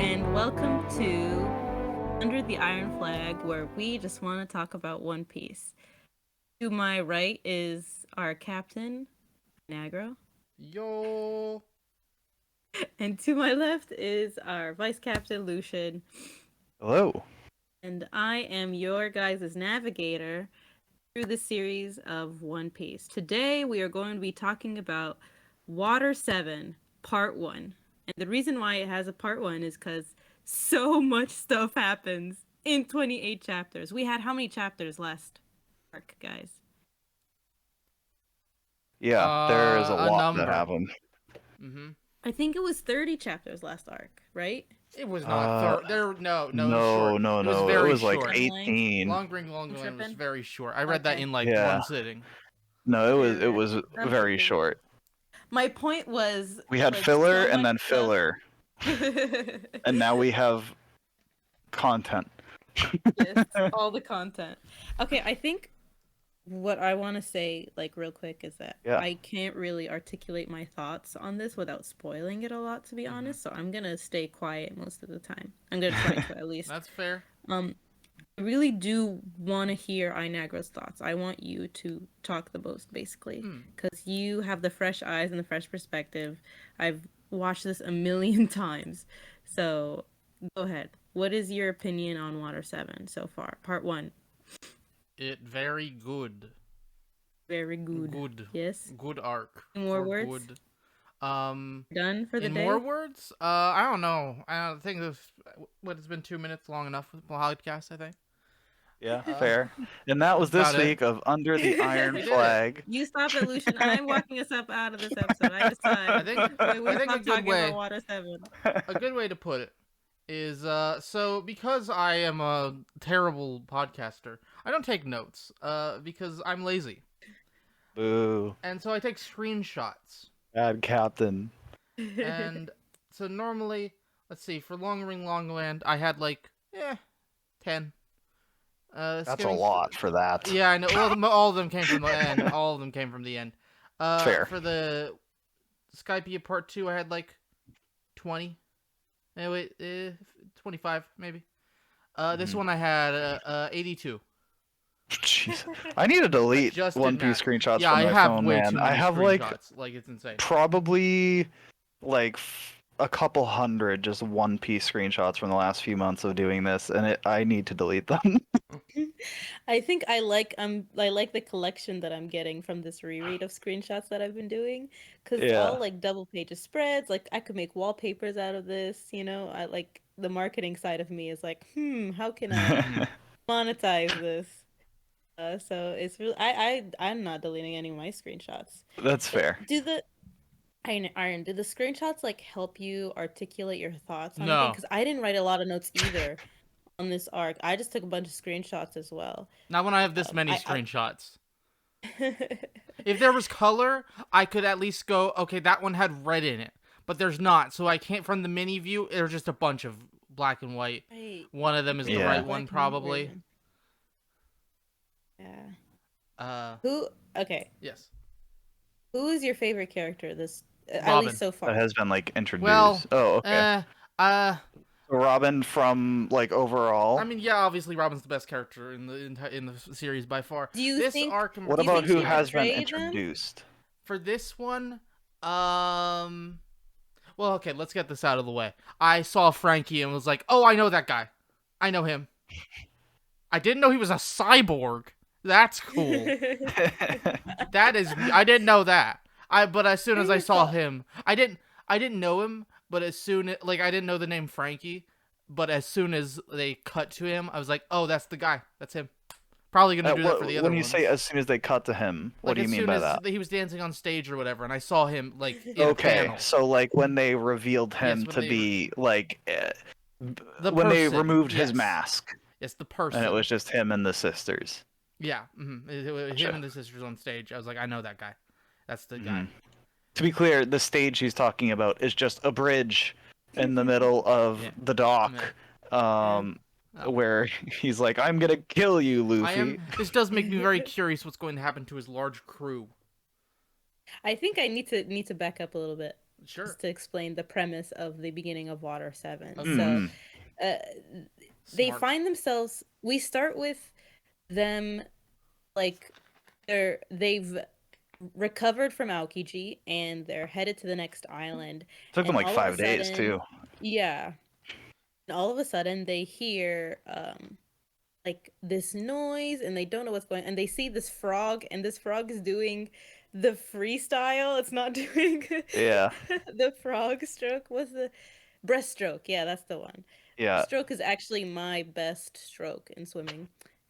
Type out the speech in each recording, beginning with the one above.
and welcome to Under the Iron Flag, where we just want to talk about One Piece. To my right is our captain, Nagro, Yo. and to my left is our vice captain, Lucian, Hello. and I am your guys' navigator through the series of One Piece. Today, we are going to be talking about Water 7, Part 1. And the reason why it has a Part 1 is because so much stuff happens in 28 chapters. We had how many chapters last arc, guys? Yeah, there's a A lot that number. happened. Mm-hmm. I think it was 30 chapters last arc, right? It was not there. No, it was No, short. no, It was no. It very was like short. 18. Long Ring Long I'm Land was tripping. very short. I read that Okay. in like Yeah. one sitting. No, it Yeah, was I'm very tripping. short. My point was We had like, filler so and much then filler, stuff. and now we have content. Yes, all the content. Okay, I think what I want to say, like, real quick, is that Yeah. I can't really articulate my thoughts on this without spoiling it a lot, to be honest. So I'm gonna stay quiet most of the time. I'm gonna try to at least. That's fair. I really do want to hear Inagra's thoughts. I want you to talk the most, basically, because you have the fresh eyes and the fresh perspective. I've watched this a million times, so go ahead. What is your opinion on Water 7 so far? Part 1. It very good. Very good. Good. Yes. Good arc. Any more Or words? Good. Done for the In day? more words, I don't know. I don't think this. What it's been 2 minutes long enough with the podcast. I think. Yeah, fair. And that was That's this about it. week of Under the Iron We did it. Flag. You stop it, Lucian. I'm walking us up out of this episode. I decide. I think We a stop good talking way. about Water 7. A good way to put it is so because I am a terrible podcaster, I don't take notes because I'm lazy. Boo. And so I take screenshots. Bad captain. And so normally, let's see, for Long Ring Long Land, I had like 10. That's a lot for that. Yeah, I know. Well, all of them came from the end. All of them came from the end. Fair. For the Skypiea Part 2, I had like 20. 25 maybe. This one I had 82. Jeez. I need to delete Just One did Piece math. screenshots Yeah, from I my have phone, way man. too I many have screenshots. Like it's insane. probably like a couple hundred just One Piece screenshots from the last few months of doing this, and I need to delete them. I think I like the collection that I'm getting from this reread of screenshots that I've been doing, because it's all Yeah. like double pages spreads. Like I could make wallpapers out of this. I like the marketing side of me is like, how can I monetize this? So it's really I'm not deleting any of my screenshots. That's fair. Do the Iron, did the screenshots like help you articulate your thoughts on anything? No. Because I didn't write a lot of notes either on this arc. I just took a bunch of screenshots as well. Not when I have this many I screenshots. If there was color, I could at least go, okay, that one had red in it. But there's not, so I can't, from the mini view, there's just a bunch of black and white. Right. One of them is the Yeah. right Black one, and white probably. version. Yeah. Yes. Yes. Who is your favorite character this at Robin. least so far? That has been like introduced. Well, oh, okay. Robin from like overall. I mean, yeah, obviously Robin's the best character in the series by far. Do you this think- arc, What do you about think who she has been betrayed them? introduced? for this one, well, okay, let's get this out of the way. I saw Frankie and was like, "Oh, I know that guy. I know him." I didn't know he was a cyborg. That's cool. That is, I didn't know that. But as soon as I saw him, I didn't know him. But as soon like I didn't know the name Frankie. But as soon as they cut to him, I was like, "Oh, that's the guy. That's him." Probably gonna do that for the other when you ones. say as soon as they cut to him, what Like, do you as mean soon by as that? he was dancing on stage or whatever, and I saw him like in a Okay, panel. so like when they revealed him when to they be like The when they person, removed his yes. mask Yes, the person. and it was just him and the sisters. Yeah, it was Gotcha. him and the sisters on stage. I was like, I know that guy. That's the guy. Mhm. To be clear, the stage he's talking about is just a bridge in the middle of Yeah. the dock, Oh. where he's like, "I'm gonna kill you, Luffy." This does make me very curious what's going to happen to his large crew. I think I need to back up a little bit. Sure. just to explain the premise of the beginning of Water 7. Okay. So, Mm. uh, they Smart. find themselves. We start with them like they've recovered from Aokiji and they're headed to the next island. Took them And like all of a 5 days sudden, too. yeah, and all of a sudden they hear like this noise and they don't know what's going, and they see this frog, and this frog is doing the freestyle. It's not doing Yeah. the frog stroke. What's the breaststroke? Yeah, that's the one. Yeah. Stroke is actually my best stroke in swimming.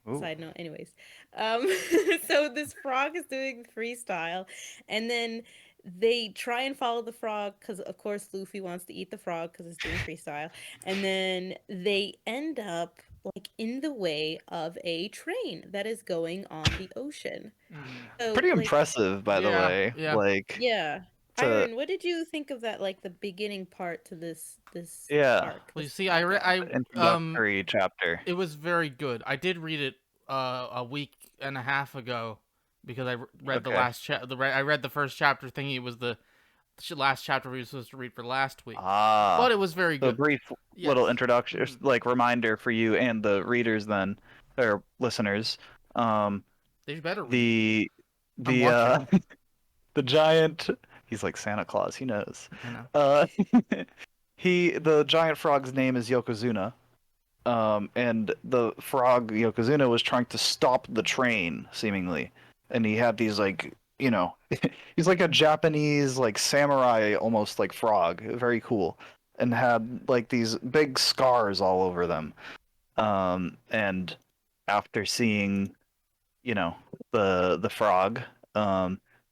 Ooh. Side note, anyways. Um, so this frog is doing freestyle, and then they try and follow the frog because, of course, Luffy wants to eat the frog because it's doing freestyle, and then they end up like in the way of a train that is going on the ocean. So, Pretty like, impressive, by the Yeah, way. yeah. Like, yeah. to Iron, what did you think of that? Like the beginning part to this yeah, arc? Well, you This see, manga? introductory chapter. it was very good. I did read it a week and a half ago because I read the Okay. last I read the first chapter thinking it was the last chapter we were supposed to read for last week. Ah. But it was very So a good. brief Yes. little introduction, Mhm. like reminder for you and the readers, then, or listeners. They better read. The watching. the giant. He's like Santa Claus. He knows. I know. The giant frog's name is Yokozuna. And the frog Yokozuna was trying to stop the train, seemingly, and he had these like, he's like a Japanese like samurai almost like frog, very cool, and had like these big scars all over them. And after seeing, the frog,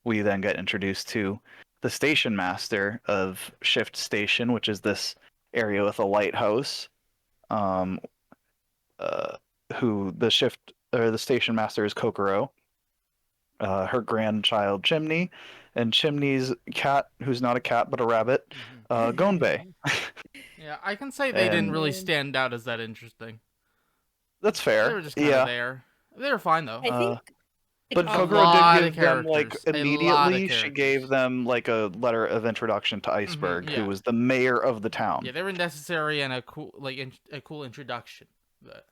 we then get introduced to the station master of Shift Station, which is this area with a lighthouse. Um, who the station master is Kokoro, her grandchild Chimney, and Chimney's cat, who's not a cat but a rabbit, Gonbei. Yeah, I can say they didn't And really stand out as that interesting. that's They fair. were just kind of Yeah. there. They were fine though. I think, But like, A Kokoro lot did of give them like characters. A lot of immediately. She characters. gave them like a letter of introduction to Iceberg, yeah. who was the mayor of the town. Yeah, they were necessary and a cool a cool introduction. But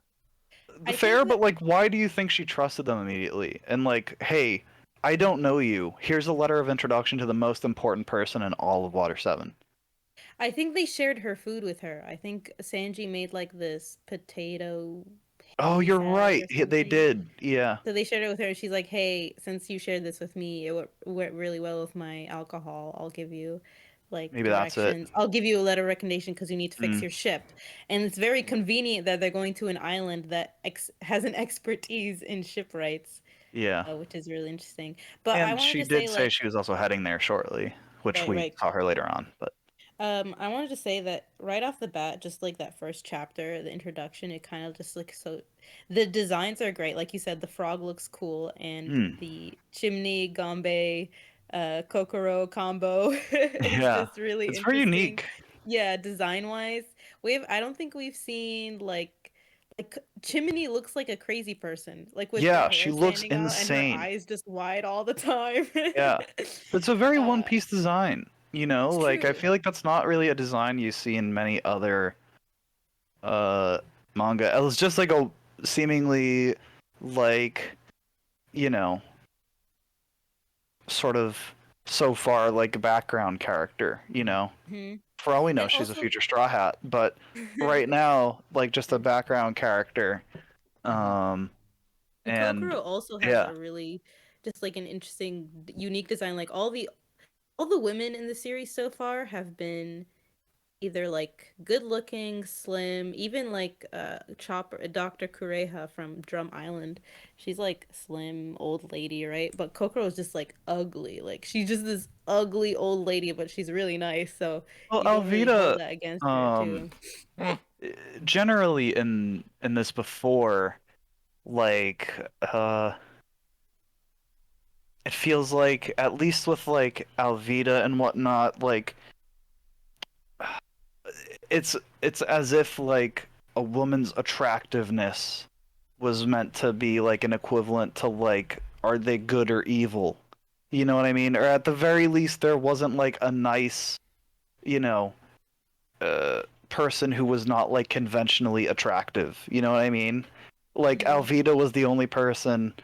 I Fair, think but like, why do you think she trusted them immediately? And like, hey, I don't know you. Here's a letter of introduction to the most important person in all of Water 7. I think they shared her food with her. I think Sanji made like this potato. Oh, you're salad right. or They something. did. Yeah. So they shared it with her, and she's like, "Hey, since you shared this with me, went really well with my alcohol. I'll give you like Maybe that's it. directions. I'll give you a letter of recommendation because you need to fix Mm. your ship." And it's very convenient that they're going to an island that has an expertise in shipwrights, Yeah. which is really interesting. But I And wanted she to did say, say like, she was also heading there shortly, which right, we right. saw her later on. But I wanted to say that right off the bat, just like that first chapter, the introduction, it kind of just like so. The designs are great, like you said. The frog looks cool, and the chimney Gombe, Kokoro combo is yeah, just really it's very interesting. unique. Yeah, design wise, I don't think we've seen like Chimney looks like a crazy person, like with Yeah, her she hair looks standing out and her insane. eyes just wide all the time. Yeah. It's a very Uh, One Piece design. it's Like I true. feel like that's not really a design you see in many other manga. It was just like a seemingly like, you know, sort of so far like a background character, Mhm. For all we know, And she's a also, future Straw Hat, but right now, like just a background character. And And Kokoro also has yeah. a really just like an interesting, unique design. Like all the women in the series so far have been either like good looking, slim, even like Chopper, Dr. Kureha from Drum Island. She's like slim old lady, right? But Kokoro is just like ugly. Like she's just this ugly old lady, but she's really nice. So Well, you don't really hold Alvida, that against her too. generally in this before, like it feels like at least with like Alvida and whatnot, like it's as if like a woman's attractiveness was meant to be like an equivalent to like, are they good or evil? You know what I mean? Or at the very least there wasn't like a nice person who was not like conventionally attractive. You know what I mean? Like Mhm. Alvida was the only person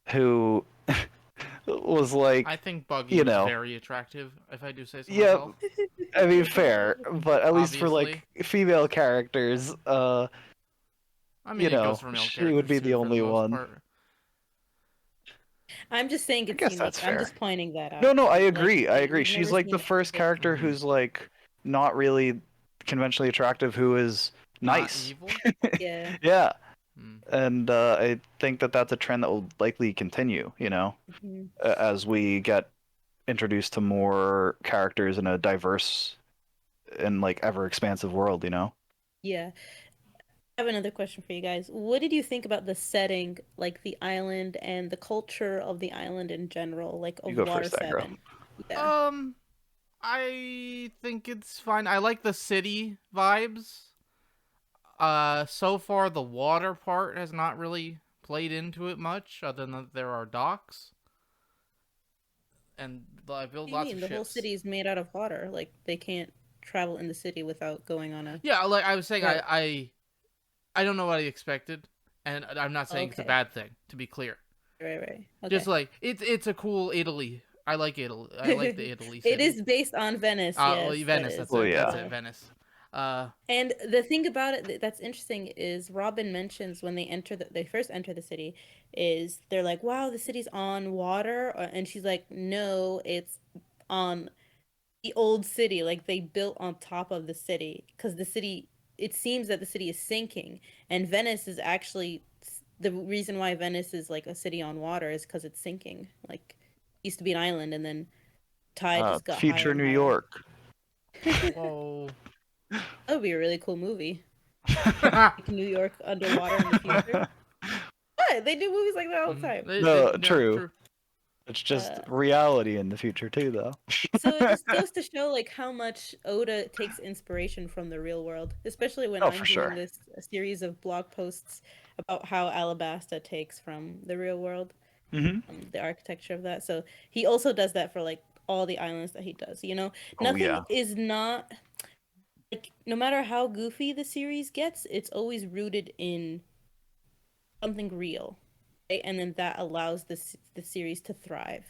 who was like, I think Buggy you was know, very attractive, if I do say so yeah, myself. I mean, fair, but at least for Obviously. like female characters, I mean, it goes for male she would characters be the too, for the only most one. part. I'm just saying I it's guess that's unique. I'm fair. just pointing that No, out. no, I Like, agree. I agree. you've She's never like the seen first it. character Mhm. who's like not really conventionally attractive, who is Not nice. evil? Yeah. Yeah, Hmm. and I think that that's a trend that will likely continue. Mhm. As we get introduced to more characters in a diverse and like ever expansive world. Yeah. I have another question for you guys. What did you think about the setting, like the island and the culture of the island in general, like You of go Water first, Aggro. 7? Yeah. I think it's fine. I like the city vibes. So far the water part has not really played into it much, other than that there are docks and I What build do you lots mean? of The whole ships. city is made out of water. Like they can't travel in the city without going on a Yeah, like I was saying, boat. I don't know what I expected, and I'm not saying it's a Okay. bad thing. To be clear, Right. just Okay. like it's a cool Italy. I like Italy. I like the Italy It city. is based on Venice, Well, yes, that Venice. is. That's Oh it. That's yeah. it. Venice. Uh, And the thing about it that's interesting is Robin mentions when they first enter the city is they're like, "Wow, the city's on water," and she's like, "No, it's on the old city. Like they built on top of the city because the city. It seems that the city is sinking, and Venice is actually the reason why Venice is like a city on water is because it's sinking. Like it used to be an island, and then tide just got higher Future and New higher." York. whoa. That would be a really cool movie. Like New York underwater in the future. What? They do movies like that all the time. No, Yeah, true. true. It's just Uh, reality in the future too, though. so it just goes to show like how much Oda takes inspiration from the real world, especially when Oh, I'm for doing sure. this a series of blog posts about how Alabasta takes from the real world, Hmm. the architecture of that. So he also does that for like all the islands that he does. Oh Nothing yeah. is not like no matter how goofy the series gets, it's always rooted in something real, right? And then that allows the series to thrive.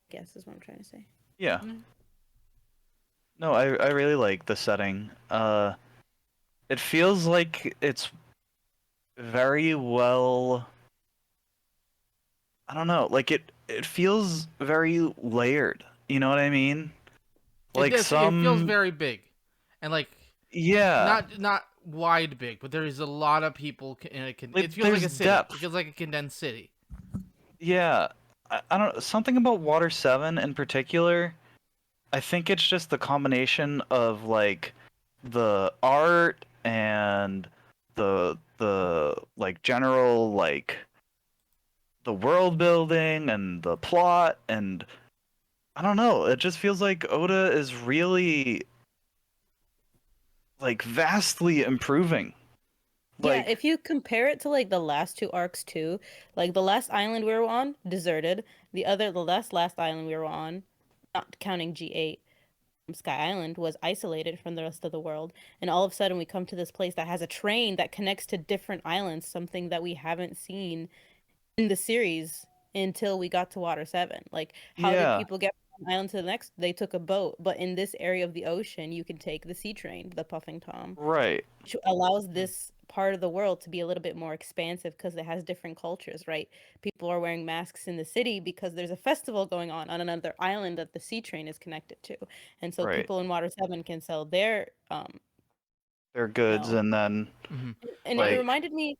I guess is what I'm trying to say. Yeah. Mm. No, I really like the setting. It feels like it's very well. I don't know. Like it feels very layered. You know what I mean? It Like does. It feels some. very big, and like Yeah. not wide big, but there is a lot of people in it. Like It feels like there's a city. It depth. feels like a condensed city. Yeah. I don't. Something about Water 7 in particular. I think it's just the combination of like the art and the like general like the world building and the plot, and I don't know, it just feels like Oda is really like vastly improving. Yeah, Like if you compare it to like the last two arcs too, like the last island we were on, deserted. The last island we were on, not counting G8, Sky Island, was isolated from the rest of the world. And all of a sudden we come to this place that has a train that connects to different islands, something that we haven't seen in the series until we got to Water 7. Like, how did yeah, people get from one island to the next? They took a boat. But in this area of the ocean, you can take the sea train, the Puffing Tom, right. which allows this part of the world to be a little bit more expansive because it has different cultures, right? People are wearing masks in the city because there's a festival going on another island that the sea train is connected to. And so Right. people in Water 7 can sell their They're goods, no. and then Hmm. And it like reminded me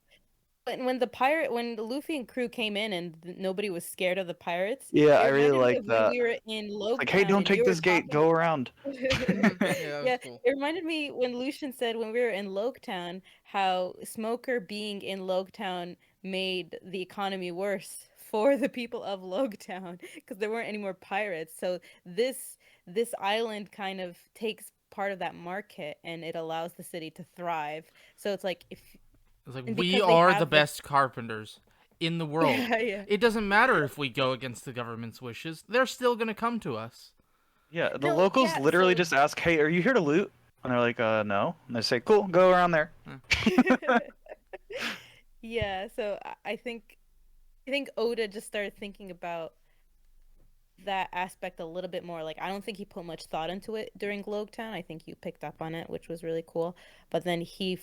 when the Luffy and crew came in and nobody was scared of the pirates, yeah, it I really reminded me like of when that. we were in Like, hey, Logetown don't and take you were this gate, talking. go around. Yeah, that was Yeah, cool. it reminded me when Lucian said when we were in Logetown how Smoker being in Logetown made the economy worse for the people of Logetown because there weren't any more pirates. So this island kind of takes part of that market and it allows the city to thrive. So it's like if It's like and we because they are the have the best carpenters in the world. yeah, yeah. It doesn't matter if we go against the government's wishes; they're still gonna come to us. Yeah, the No, locals yeah, literally so just ask, "Hey, are you here to loot?" And they're like, no." And they say, "Cool, go around there." yeah, so I think Oda just started thinking about that aspect a little bit more. Like I don't think he put much thought into it during Glowtown. I think you picked up on it, which was really cool. But then he's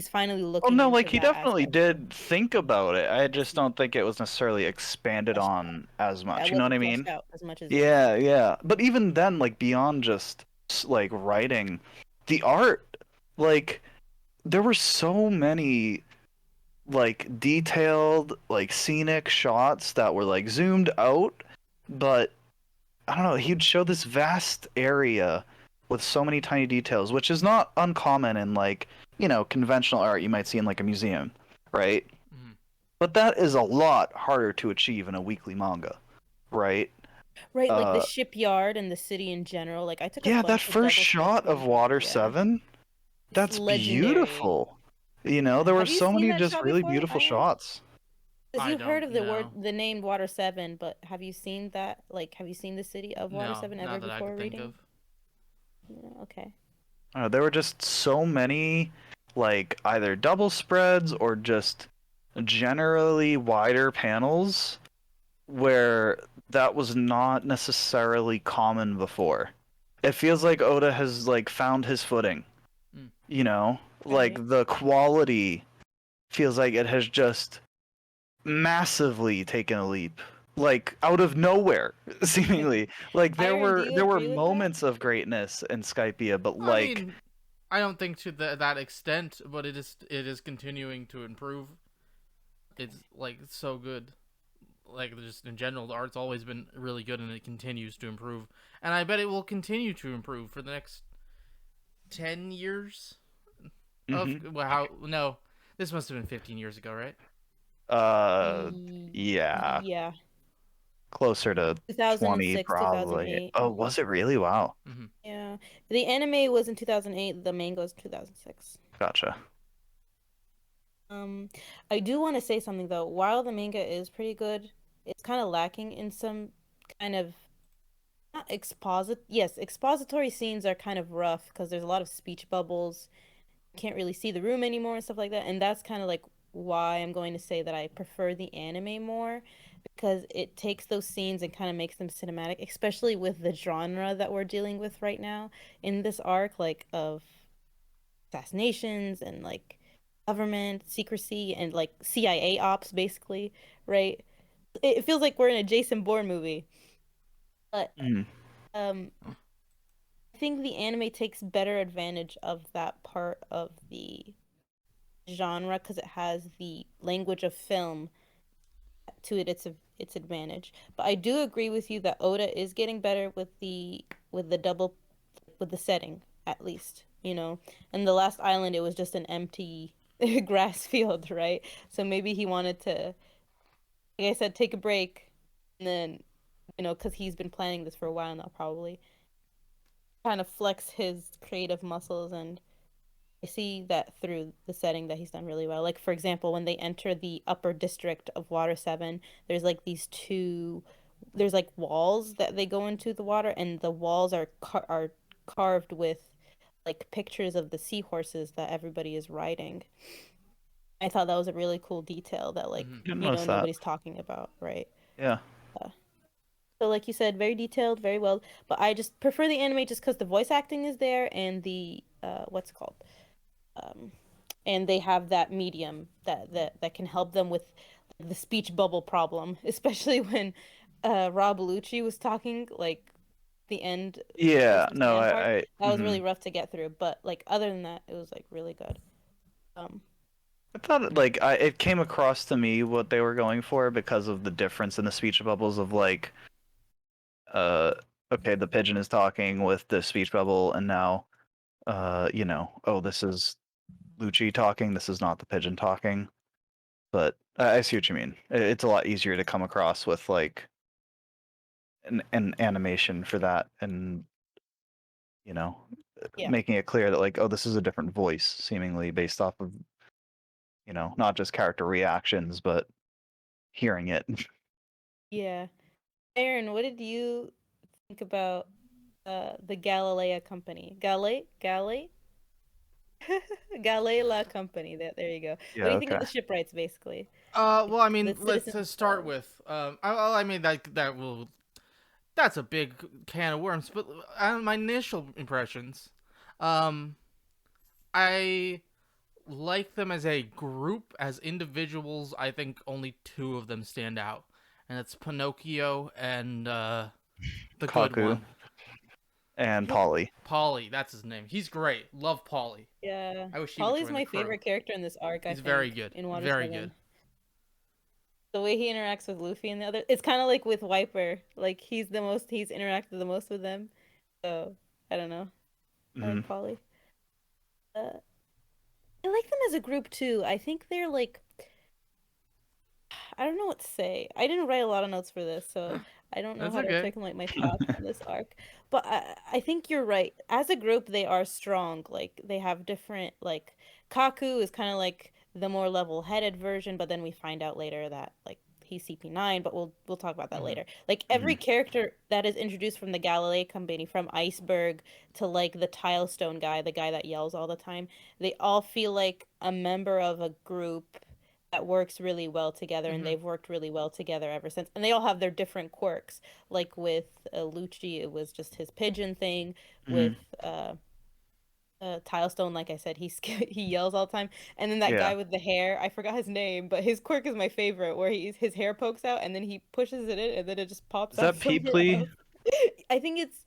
finally Oh looking no, into like he that definitely aspect too. did think about it. I I just see. don't think it was necessarily expanded Fleshed out. on as That much. You know what I wasn't mean? fleshed out as much as it needed to Yeah, be. yeah. But even then, like beyond just like writing, the art, like there were so many like detailed, like scenic shots that were like zoomed out, but I don't know, he'd show this vast area with so many tiny details, which is not uncommon in like, conventional art you might see in like a museum, right? Mhm. But that is a lot harder to achieve in a weekly manga, right? Right, like the Uh shipyard and the city in general. Like I took a yeah, that bunch of first double shot of sketches. Water Yeah, 7, it's that's legendary. beautiful. There Yeah. were Have you so seen many that just shot really before, beautiful Iron? shots. Because I you heard don't of the word, know. the name Water 7, but have you seen that? Like, have you seen the city of Water No, 7 ever not that I before could think reading? of. No, okay. There were just so many, like, either double spreads or just generally wider panels where that was not necessarily common before. It feels like Oda has, like, found his footing, Mm. you know? Right. Like, the quality feels like it has just massively taken a leap. Like, out of nowhere, seemingly. Like, there Iron, do were you there were agree with that? moments of greatness in Skypiea, but, I like, mean, I don't think to that extent, but it is continuing to improve. It's like so good. Like just in general, the art's always been really good, and it continues to improve. And I bet it will continue to improve for the next 10 years. Of mhm. well, how no, this must have been 15 years ago, right? Uh, Ye- yeah, Yeah. closer to 20 2006, probably. 2008. Oh, was it really? Wow. Mm-hmm. Yeah. The anime was in 2008, the manga was 2006. Gotcha. Um, I do want to say something though. While the manga is pretty good, it's kind of lacking in some kind of not expository scenes are kind of rough because there's a lot of speech bubbles. Can't really see the room anymore and stuff like that. And that's kind of like why I'm going to say that I prefer the anime more because it takes those scenes and kind of makes them cinematic, especially with the genre that we're dealing with right now in this arc, like of assassinations and like government secrecy and like CIA ops, basically, right? It feels like we're in a Jason Bourne movie, but Mm. um, I think the anime takes better advantage of that part of the genre because it has the language of film to its advantage. But I do agree with you that Oda is getting better with the double with the setting at least, you know. And the last island it was just an empty grass field, right? So maybe he wanted to, like I said, take a break and then, because he's been planning this for a while now, probably kind of flex his creative muscles and I see that through the setting that he's done really well. Like for example, when they enter the upper district of Water 7, there's like there's like walls that they go into the water and the walls are carved with like pictures of the seahorses that everybody is riding. I thought that was a really cool detail that like, Mm-hmm. Didn't notice that. nobody's talking about, right? Yeah. Uh, so like you said, very detailed, very well, but I just prefer the anime just because the voice acting is there and the what's it called? um, and they have that medium that can help them with the speech bubble problem, especially when Rob Lucci was talking like the end, Yeah. closer to the No, end part. That was mhm. really rough to get through, but like other than that, it was like really good. Um, I thought it came across to me what they were going for because of the difference in the speech bubbles of like, uh, okay, the pigeon is talking with the speech bubble, and now, oh, this is Lucci talking. This is not the pigeon talking. But I see what you mean. It's a lot easier to come across with like an animation for that, and you know, yeah, making it clear that like, oh, this is a different voice, seemingly based off of not just character reactions, but hearing it. yeah. Aaron, what did you think about? the Galilea Company. Galila Company. There you go. What Yeah, do you think of okay. the shipwrights, basically? Well, I The mean, let's citizens. start with. I mean, that's a big can of worms. But my initial impressions, um, I like them as a group. As individuals, I think only two of them stand out, and it's Pinocchio and the good Kaku one, and Polly. Polly. That's his name. He's great. Love Polly. Yeah. I wish he would Polly's join the my crew. favorite character in this arc, I He's very think, good. in Water Very good. 7. The way he interacts with Luffy and the other, it's kind of like with Wiper. Like he's interacted the most with them. So, I don't know. I Hmm. like Polly. Uh, I like them as a group too. I think they're like, I don't know what to say. I didn't write a lot of notes for this, so I don't know That's how to okay. articulate my thoughts on this arc. But I think you're right. As a group, they are strong. Like they have different like Kaku is kind of like the more level-headed version, but then we find out later that like he's CP9, but we'll talk about that Hmm. later. Like Hmm. every character that is introduced from the Galilei Company, from Iceberg to like the Tilestone guy, the guy that yells all the time, they all feel like a member of a group that works really well together, and Hmm. they've worked really well together ever since. And they all have their different quirks. Like with Lucci, it was just his pigeon thing. Hmm. With Tilestone, like I said, he yells all the time. And then that Yeah. guy with the hair, I forgot his name, but his quirk is my favorite, where his hair pokes out and then he pushes it in, and then it just pops Is out that somewhere Peeply? else. I think it's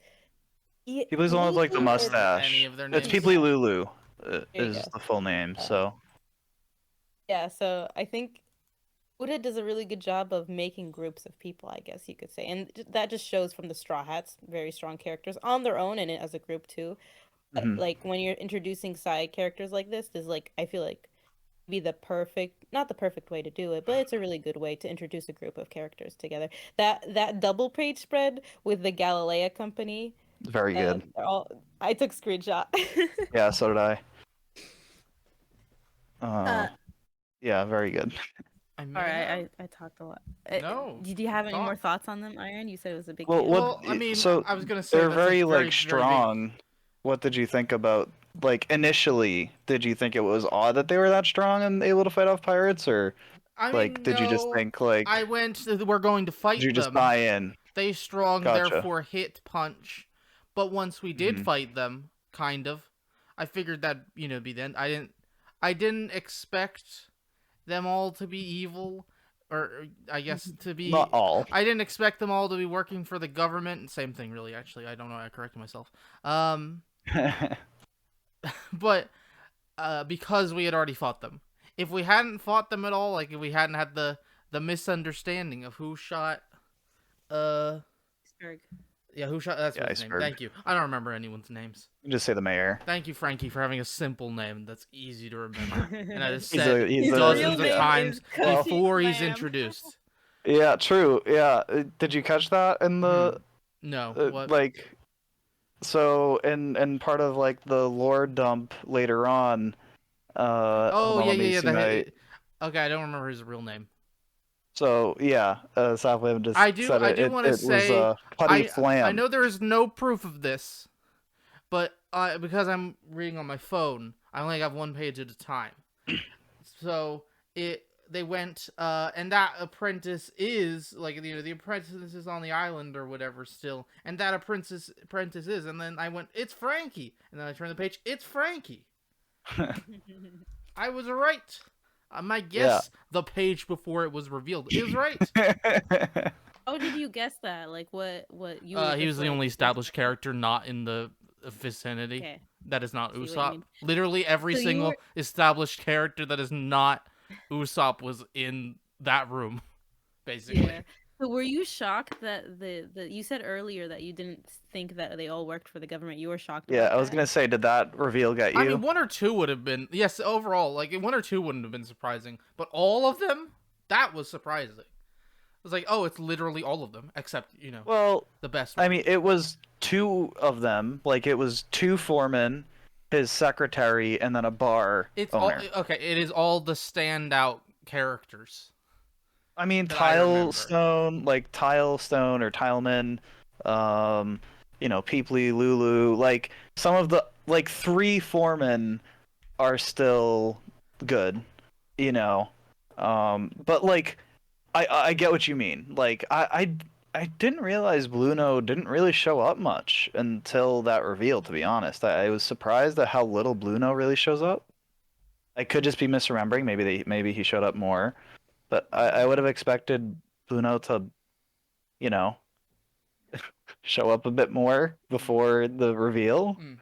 Peeply's the one with like the Lulu or Remember any mustache. of their It's names? Peeply yeah. Lulu, There you is go. the full name. Uh, So yeah, so I think Uda does a really good job of making groups of people, I guess you could say. And that just shows from the Straw Hats, very strong characters on their own and as a group too. But mhm. like when you're introducing side characters like this like I feel like be the perfect, not the perfect way to do it, but it's a really good way to introduce a group of characters together. That double page spread with the Galilea Company, Very good. they're all I took screenshot. Yeah, so did I. uh, Yeah, very good. I all may have. right, I talked a lot. No. Did you have any more Talk. thoughts on them, Iron? You said it was a big Well, deal. what? Well, I mean, So I was gonna say they're that's a very very, like very big. strong. What did you think about like initially? Did you think it was odd that they were that strong and able to fight off pirates, or I like mean, did you just no. think like We're going to did you fight just them. buy in? They strong, Gotcha. therefore hit punch. But once we did Hmm. fight them, kind of, I figured that be the end. I didn't expect them all to be evil, or I guess to Not be. all. I didn't expect them all to be working for the government. Same thing, really. Actually, I don't know. I corrected myself. But because we had already fought them. If we hadn't fought them at all, like if we hadn't had the misunderstanding of who shot, uh, Iceberg. yeah, who shot? That's Yeah, what his name. Iceberg. Thank you. I don't remember anyone's names. Just say the mayor. Thank you, Frankie, for having a simple name that's easy to remember. And I just He's said a he's His a real dozens of name times is Cody before he's Lamb. introduced. Yeah, true. Yeah. Did you catch that in the No, what? like so in part of like the lore dump later on Oh, hold on, yeah, let yeah, me yeah. see my Okay, I don't remember his real name. so yeah, Southland just I do. said I it do it, want to it was say, Putty I Flam. know there is no proof of this, but because I'm reading on my phone, I only have one page at a time. So they went and that apprentice is like the apprentice is on the island or whatever still, and that apprentice is, and then I went, it's Frankie, and then I turned the page, it's Frankie. I was right. My guess, the page before it was revealed, is right. How did you guess that? Like what you He was the only established character not in the vicinity. Okay. That is not See what you Usopp. mean. Literally every So you single were established character that is not Usopp was in that room, basically. yeah. So were you shocked that the you said earlier that you didn't think that they all worked for the government? You were shocked Yeah, about I was that? gonna say, did that reveal get you? I mean, one or two would have been, yes, overall, like one or two wouldn't have been surprising, but all of them, that was surprising. It was like, oh, it's literally all of them, except Well, the best I one. mean, it was two of them. Like it was two foremen, his secretary, and then a bar It's all owner. okay. It is all the standout characters. I mean, that I remember. Tilestone, like Tilestone or Tileman, um, Peeply, Lulu, like some of the like three foremen are still good, you know. But like I get what you mean. Like I didn't realize Bluno didn't really show up much until that reveal, to be honest. I was surprised at how little Bluno really shows up. I could just be misremembering. Maybe he showed up more, but I would have expected Bluno to, you know, show up a bit more before the reveal. Mm.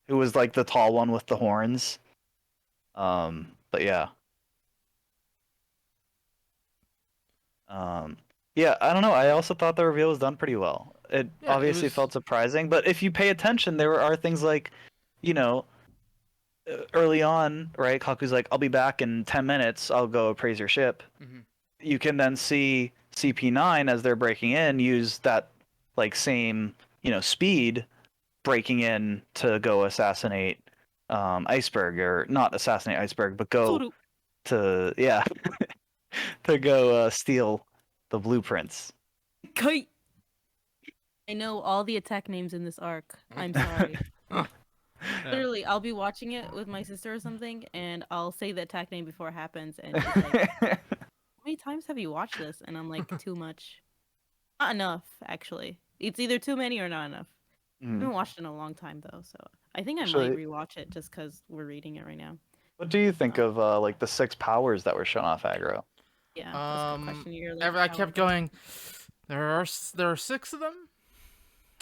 Who was like the tall one with the horns. But yeah. Yeah, I don't know. I also thought the reveal was done pretty well. It Yeah, it obviously was. felt surprising, but if you pay attention, there are things like, you know, early on, right? Kaku's like, "I'll be back in 10 minutes. I'll go appraise your ship." Mhm. You can then see CP9 as they're breaking in use that like same, speed breaking in to go assassinate Iceberg, or not assassinate Iceberg, but go Suru. to to go steal the blueprints. Kite. I know all the attack names in this arc. I'm sorry. Yeah. Literally, I'll be watching it with my sister or something, and I'll say the attack name before it happens, and she's like, "How many times have you watched this?" And I'm like, "Too much. Not enough, actually. It's either too many or not enough." I haven't watched it in a long time though, so I think I might Actually, rewatch it just because we're reading it right now. what do you think of like the six powers that were shown off aggro? Yeah, that's a good question. You're like, I how kept are they? going. There are six of them,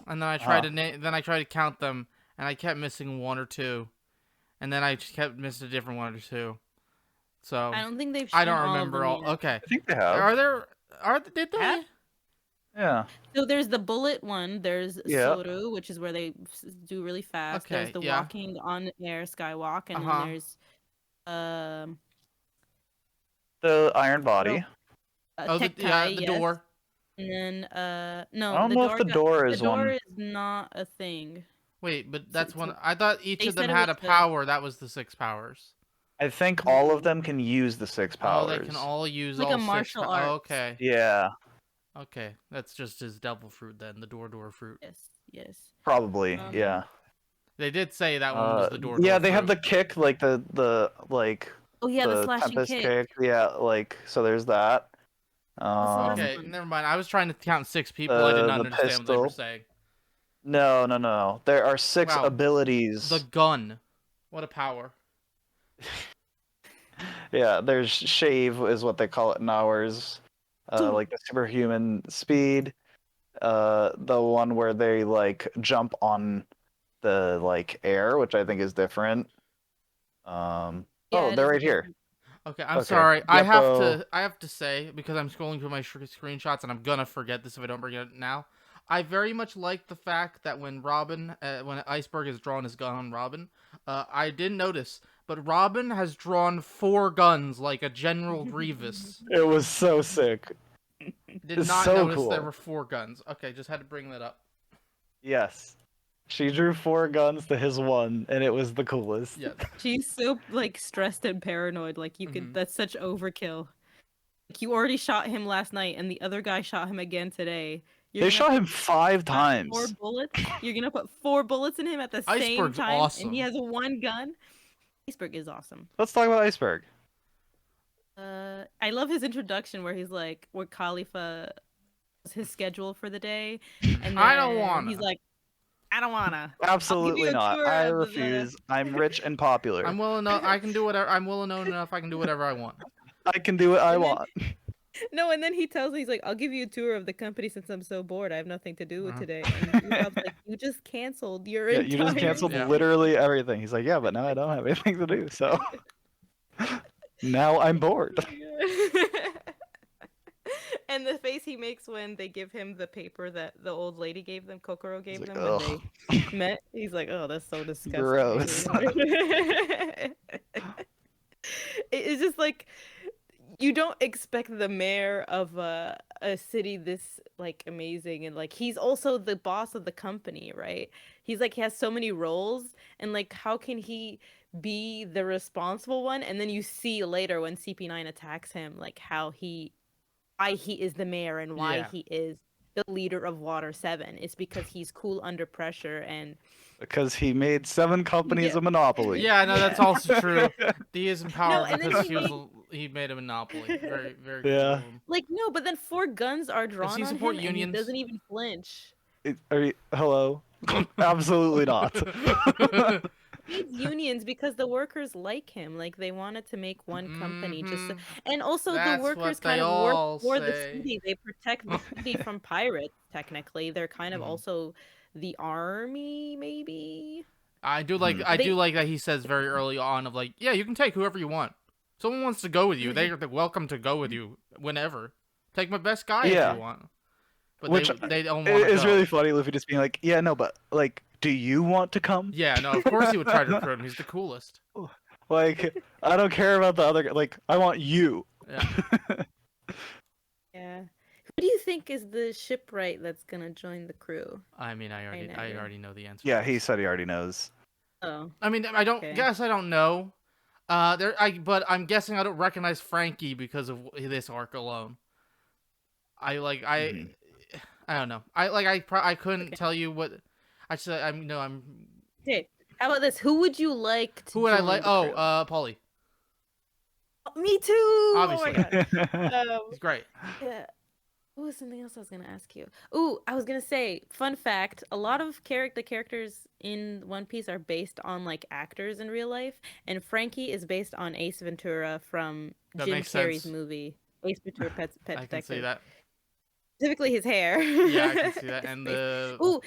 and then I tried to then I tried to count them, and I kept missing one or two, and then I just kept missing a different one or two. So I don't think they've I shown don't all of remember them all. yet. Okay, I think they have. did they? Have? Yeah. So there's the bullet one. There's Yeah. Soru, which is where they do really fast. Okay, There's the yeah. walking on air skywalk, and then Uh-huh. there's um The Iron Body. Oh, the Tekkai, yes. door. And then I no, don't know if the door is the door one. is not a thing. Wait, but that's it's one. a- I thought each they of them said it had a was the- power. That was the six powers. I think all of them can use the six powers. Oh, they can all use Like all a martial six. arts. Oh, okay. Yeah, Okay, that's just his devil fruit then, the door fruit. Yes. probably. Yeah. They did say that one was the door. Yeah, they have the kick, like the like Oh yeah, the the slashing Tempest kick. kick. Yeah, like so. There's that. last Okay, one. never mind. I was trying to count six people. I did not the understand what they were pistol. saying. No. There are six Wow. abilities. The gun. What a power. Yeah, there's shave is what they call it in ours. Like the superhuman speed. The one where they like jump on the like air, which I think is different. Yeah, Oh, it they're is right here. different. Okay, I'm Okay, sorry. I Yeppo. have to say, because I'm scrolling through my screenshots and I'm gonna forget this if I don't bring it up now. I very much like the fact that when when Iceberg has drawn his gun on Robin, I didn't notice, but Robin has drawn 4 guns like a General Grievous. It was so sick. Did It's not so notice cool. there were 4 guns. Okay, just had to bring that up. Yes. She drew 4 guns to his 1, and it was the coolest. Yeah. She's so like stressed and paranoid. Like you could. That's such overkill. Like you already shot him last night, and the other guy shot him again today. They shot him 5 put times. 4 bullets. You're gonna put 4 bullets in him at the same Iceberg's time, awesome. and he has 1 gun. Iceberg is awesome. Let's talk about Iceberg. I love his introduction where he's like, where Khalifa was his schedule for the day, and I don't then wanna. He's like, I don't wanna. Absolutely a not. tour I of the- refuse. I'm rich and popular. I'm well enough. I can do whatever. I'm well known enough. I can do whatever I want. I can do what I And then- want. No, and then he tells me, he's like, I'll give you a tour of the company since I'm so bored. I have nothing to do with Uh-huh. today. And Usopp's like, you just canceled your Yeah, entire... you just canceled Yeah. literally everything. He's like, yeah, but now I don't have anything to do, so now I'm bored. And the face he makes when they give him the paper that the old lady gave them, Kokoro gave He's them like, when they met, he's like, oh, that's so disgusting. Gross. It's just like, you don't expect the mayor of a city this like amazing, and like he's also the boss of the company, right? He's like, he has so many roles, and like how can he be the responsible one? And then you see later when CP9 attacks him, like why he is the mayor and why Yeah. he is the leader of Water 7. It's because he's cool under pressure and Because he made 7 companies Yeah. a monopoly. Yeah, no, that's also true. He is in power and then because he he made a monopoly. Very, very good. Yeah. of him. like no, but then 4 guns are drawn he on support him and he unions? doesn't even flinch. Hello? Absolutely not. He needs unions because the workers like him. Like they wanted to make one company just so, Mhm. and also That's the what workers they kind of all work for the say. city. They protect the city from pirates, technically. They're kind of Mhm. also the army, maybe. I do like that he says very early on of like, yeah, you can take whoever you want. Someone wants to go with you, they're welcome to go with you whenever. Take my best guy Yeah. if you want. But Which they don't want to It's go. really funny, Luffy just being like, yeah, no, but, like, do you want to come? Yeah, no, of course he would try to recruit him. He's the coolest. Like, I don't care about the other guy. Like, I want you. Yeah. Yeah. Who do you think is the shipwright that's gonna join the crew? I mean, I never- already know the answer. Yeah, to he this. said he already knows. Oh, I mean, I don't Okay. guess I don't know. But I'm guessing I don't recognize Frankie because of this arc alone. Mhm. I don't know. I couldn't tell you what. I'm. okay. How about this? Who would you like to Who would I join like? the Oh, crew? Paulie. Me too. Obviously. Oh my god. He's great. Yeah. What was something else I was gonna ask you? Ooh, I was gonna say, fun fact, a lot of the characters in One Piece are based on like actors in real life, and Frankie is based on Ace Ventura from That Jim makes Carrey's sense. movie. Ace Ventura Pet I can see Detective. that. Specifically his hair. Yeah, I can see that. And the Ooh,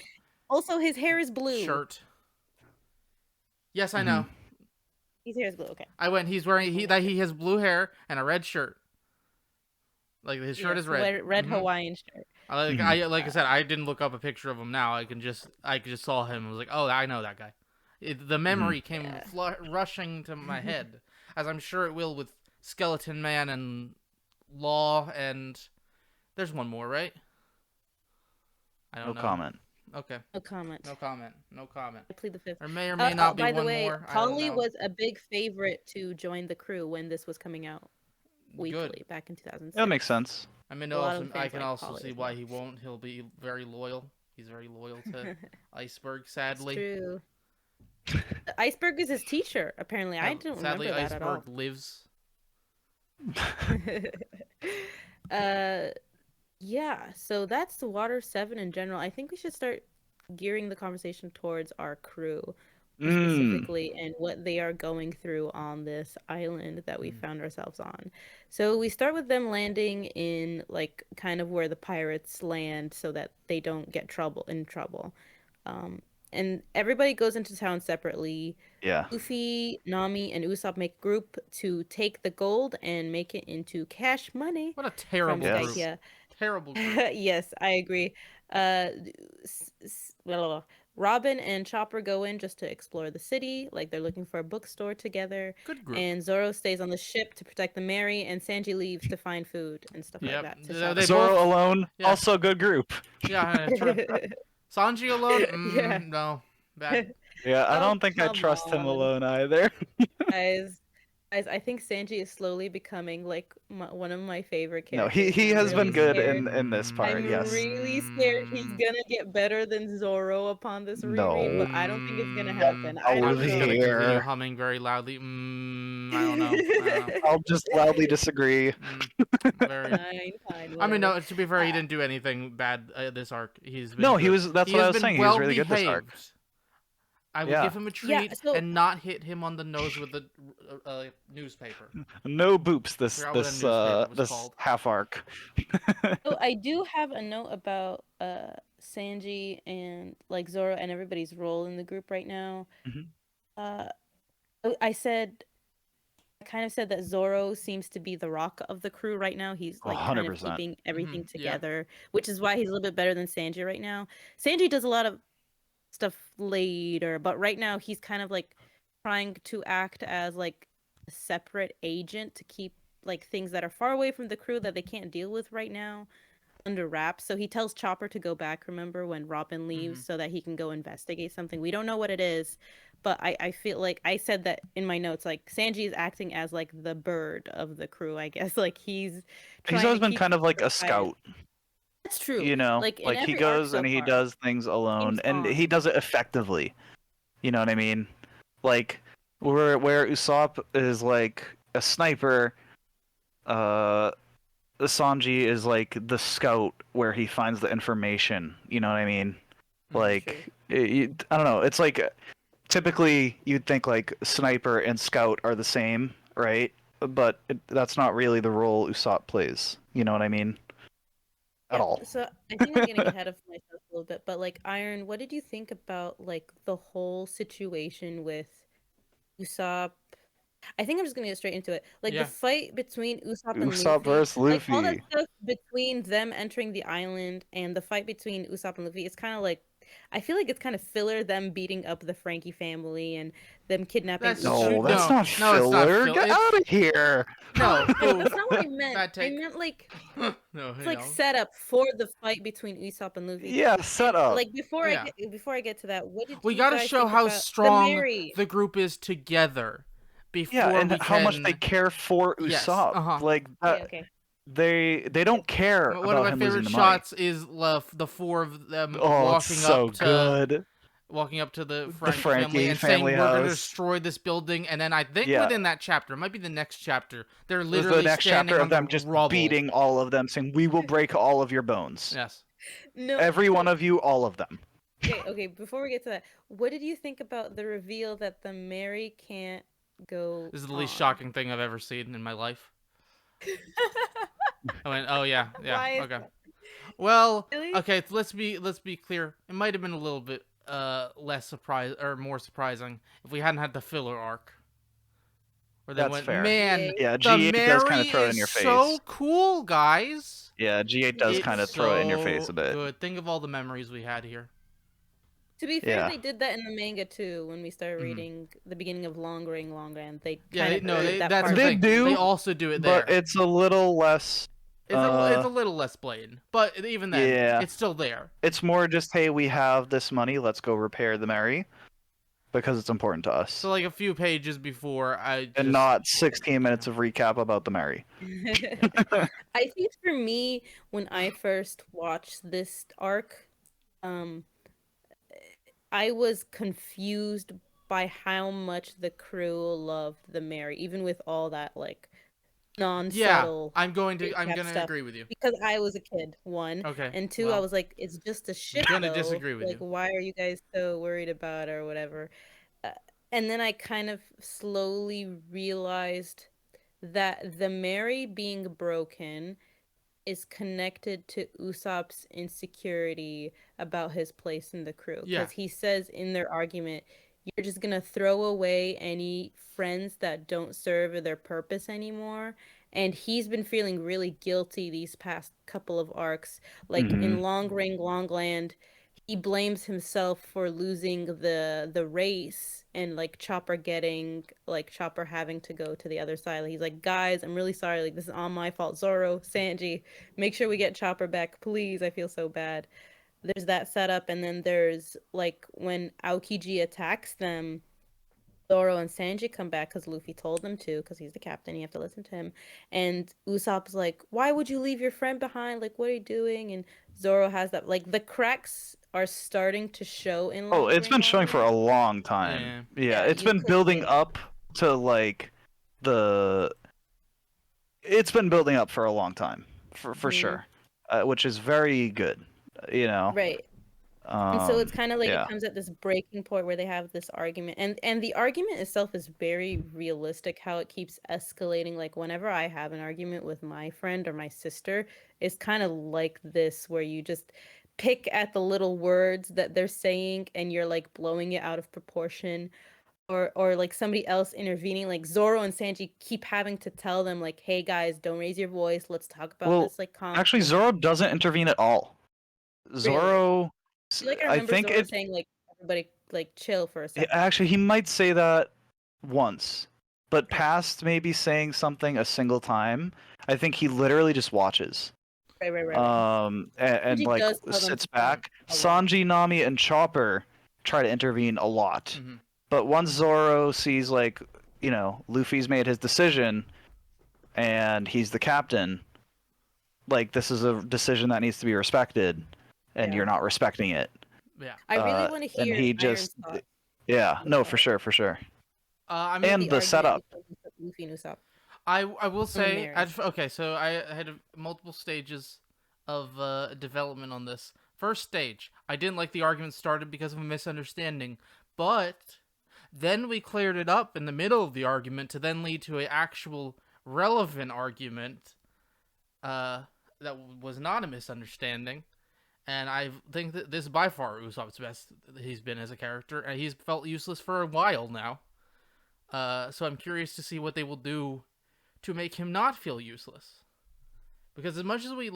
also his hair is blue. shirt. Yes, I know. His hair is blue, okay. He's wearing he has blue hair and a red shirt. Like his shirt Yes, is red. Red Mhm. Hawaiian shirt. Like I said, I didn't look up a picture of him now. I just saw him. I was like, oh, I know that guy. The memory came Yeah. rushing to my head, as I'm sure it will with Skeleton Man and Law, and there's one more, right? I No don't know. comment. Okay. No comment. No comment. No comment. I plead the fifth. There may or may not be by one the way, more. I don't Polly know. was a big favorite to join the crew when this was coming out weekly Good. back in 2006. That makes sense. I mean, A lot also, of I fans can like also Polly see as why well. he won't. He'll be very loyal. He's very loyal to Iceberg, It's sadly. true. The Iceberg is his teacher, apparently. I don't Sadly, remember that Iceberg lives. at all. Yeah, so that's the Water 7 in general. I think we should start gearing the conversation towards our crew more specifically and what they are going through on this island that we found ourselves on. So we start with them landing in like kind of where the pirates land so that they don't get in trouble. And everybody goes into town separately. Yeah. Luffy, Nami, and Usopp make a group to take the gold and make it into cash money What a from terrible group. Skypiea. Terrible group. Yes, I agree. Uh, blah, blah, blah. Robin and Chopper go in just to explore the city, like they're looking for a bookstore together. Good group. And Zoro stays on the ship to protect the Mary, and Sanji leaves to find food and stuff Yep. like that. They Zoro both- alone, yeah. also good group. Yeah, true. Sanji alone? Yeah. No. Bad. Yeah, I Oh, don't think I come trust him on. alone either. guys, I think Sanji is slowly becoming like one of my favorite No, characters. he I'm has been really good scared. in this part, I'm yes. really scared he's gonna get better than Zoro upon this reread, No. but I don't think it's gonna happen. Oh, I don't I'm just know. gonna there. continue humming very loudly. I don't know. I don't know. I'll just loudly disagree. Very. Fine, I mean, no. whatever. To be fair, he didn't do anything bad this arc. He's been No, good. he was. That's He what I has was been saying. He was really good this arc. well-behaved. I would Yeah. give him a treat Yeah, so- and not hit him on the nose with the newspaper. No boops this Forgot what a newspaper was this called. half arc. So I do have a note about Sanji and like Zoro and everybody's role in the group right now. Mhm. I kind of said that Zoro seems to be the rock of the crew right now. He's like kind of 100%. keeping everything Mhm, yeah. together, which is why he's a little bit better than Sanji right now. Sanji does a lot of stuff later, but right now he's kind of like trying to act as like a separate agent to keep like things that are far away from the crew that they can't deal with right now under wraps. So he tells Chopper to go back, remember, when Robin leaves, so that he can go investigate something. We don't know what it is, but I feel like I said that in my notes, like Sanji is acting as like the bird of the crew, I guess. Like he's He's trying always to been keep kind of like the a quiet. scout. That's true. You know, Like in like he every arc goes so and he far, does things alone, seems and on. he does it effectively. You know what I mean? Like where Usopp is like a sniper, uh, Sanji is like the scout where he finds the information. You know what I mean? True. Like I don't know. It's like typically you'd think like sniper and scout are the same, right? But that's not really the role Usopp plays. You know what I mean? At Yeah, all. so I think I'm getting ahead of myself a little bit, but like Iron, what did you think about like the whole situation with Usopp? I think I'm just gonna get straight into it. Like the Yeah. fight between Usopp and Usopp Luffy, versus like all that Luffy. stuff between them entering the island and the fight between Usopp and Luffy, it's kind of like I feel like it's kind of filler them beating up the Frankie family and them kidnapping That's Usopp. No, true. that's No, not no, it's not filler. Get It's out of here. no. No, Ooh, that's not what I meant. bad I take. meant like No, it's like set up for the fight between Usopp and Luffy. Yeah, set up. Like Yeah. before I get to that, what did We you got to guys show think how about the strong Mary? the group is together Yeah, before and we how much can. they care for Yes. Usopp. Like Yeah, okay. they don't care One of about my him losing favorite the money. shots is the four of them Oh, it's so good. walking up to the The Frank Frankie family and saying family we're going to house. destroy this building, and then I think Yeah. within that chapter, it might be the next chapter, they're The literally next standing chapter on of them the just rubble. beating all of them, saying, "We will break all of your bones. Yes. No, Every one of you, all of them." okay. Before we get to that, what did you think about the reveal that the Mary can't go? This is the least on? shocking thing I've ever seen in my life. I went, oh yeah, Why is okay. that? Well, Really? okay, let's be clear. It might have been a little bit less surprise or more surprising if we hadn't had the filler arc. Where they That's went, fair. man, Yeah, the G8 does kind of Mary throw it in is your so face. cool, guys. Yeah, G8 does It's kind of throw it in your face so a bit. Good. Think of all the memories we had here. To be fair, Yeah. they did that in the manga too. When we started Mhm. reading the beginning of Long Ring, they Yeah, kind they, of no, they, that that's part. the They thing. do, They also do it there. But it's a little less. It's a little less blatant, but even then, Yeah. it's still there. It's more just, hey, we have this money. Let's go repair the Mary, because it's important to us, So like a few pages before, and not 16 minutes of recap about the Mary. I think for me, when I first watched this arc, I was confused by how much the crew loved the Mary, even with all that like non-subtle. I'm gonna recap stuff. agree with you. Because I was a kid, one, Okay. and two, I was like, it's just a shit. gonna though. disagree with like, you. why are you guys so worried about it or whatever? And then I kind of slowly realized that the Mary being broken is connected to Usopp's insecurity about his place in the crew. Yeah. Because he says in their argument, you're just gonna throw away any friends that don't serve their purpose anymore. And he's been feeling really guilty these past couple of arcs. Like in Long Ring, Long Land, he blames himself for losing the race and like Chopper having to go to the other side. He's like, guys, I'm really sorry. Like, this is all my fault. Zoro, Sanji, make sure we get Chopper back, please. I feel so bad. There's that setup, and then there's like when Aokiji attacks them, Zoro and Sanji come back because Luffy told them to, because he's the captain, you have to listen to him. And Usopp's like, why would you leave your friend behind? Like, what are you doing? And Zoro has that, like, the cracks are starting to show in Oh, it's Ring, been showing for a Ring. long time. Yeah, it's you been could building say. up to like the. It's been building up for a long time, for Mhm. sure, which is very good. You know. Right. And so it's kind of like yeah. it comes at this breaking point where they have this argument, and the argument itself is very realistic. How it keeps escalating. Like whenever I have an argument with my friend or my sister, it's kind of like this, where you just pick at the little words that they're saying, and you're like blowing it out of proportion, or like somebody else intervening. Like Zoro and Sanji keep having to tell them, like, "Hey guys, don't raise your voice. Let's talk about this." Like, actually, Zoro doesn't intervene at all. Zoro. Like I remember Zoro saying like, everybody like chill for a second. Actually, he might say that once, but past maybe saying something a single time, I think he literally just watches. Right. And like sits back. Sanji, Nami, and Chopper try to intervene a lot, but once Zoro sees like, you know, Luffy's made his decision, and he's the captain, like this is a decision that needs to be respected, and Yeah. you're not respecting it. Yeah. I really want to and hear he Iron's just thoughts yeah, no, about for sure, for sure. I mean, And the the argument setup. between Luffy and Usopp. I will say, marriage. okay, so I had multiple stages of development on this. First stage, I didn't like the argument started because of a misunderstanding, but then we cleared it up in the middle of the argument to then lead to an actual relevant argument that was not a misunderstanding. And I think that this is by far Usopp's best he's been as a character, and he's felt useless for a while now. So I'm curious to see what they will do to make him not feel useless. Because as much as we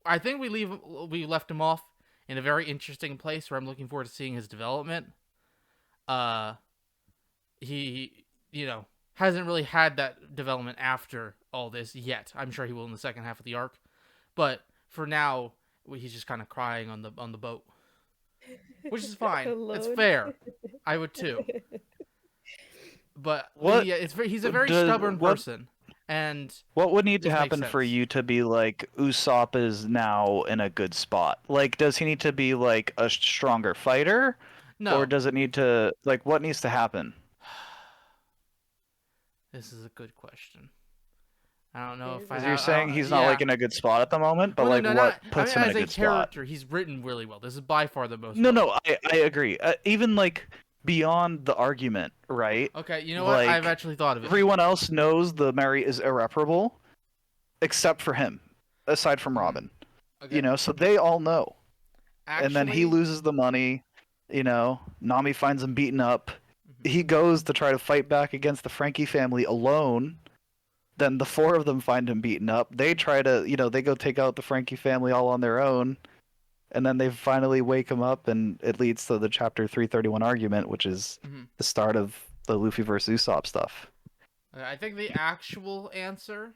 I think we left him off in a very interesting place where I'm looking forward to seeing his development. He, hasn't really had that development after all this yet. I'm sure he will in the second half of the arc. But for now, he's just kind of crying on the boat. Which is fine. It's Alone. fair. I would too. But What yeah, he's a very does- stubborn what- person. And What would need to This makes happen for sense. you to be like Usopp is now in a good spot? Like, does he need to be like a stronger fighter, no, or does it need to like what needs to happen? this is a good question. I don't know if I Because have, you're saying he's not like in a good spot at the moment, but Well, like no, what not- puts I mean, him in a as good a spot? character, he's written really well. This is by far the most. No, well. no, I agree. Even like beyond the argument, right? Okay, you know what? like, I've actually thought of it. Everyone else knows the Mary is irreparable, except for him, aside from Robin. Okay. You know, so they all know. And then he Actually- loses the money. You know, Nami finds him beaten up. Mhm. He goes to try to fight back against the Frankie family alone. Then the four of them find him beaten up. They try to, they go take out the Frankie family all on their own. And then they finally wake him up, and it leads to the chapter 331 argument, which is Mhm. the start of the Luffy versus Usopp stuff. I think the actual answer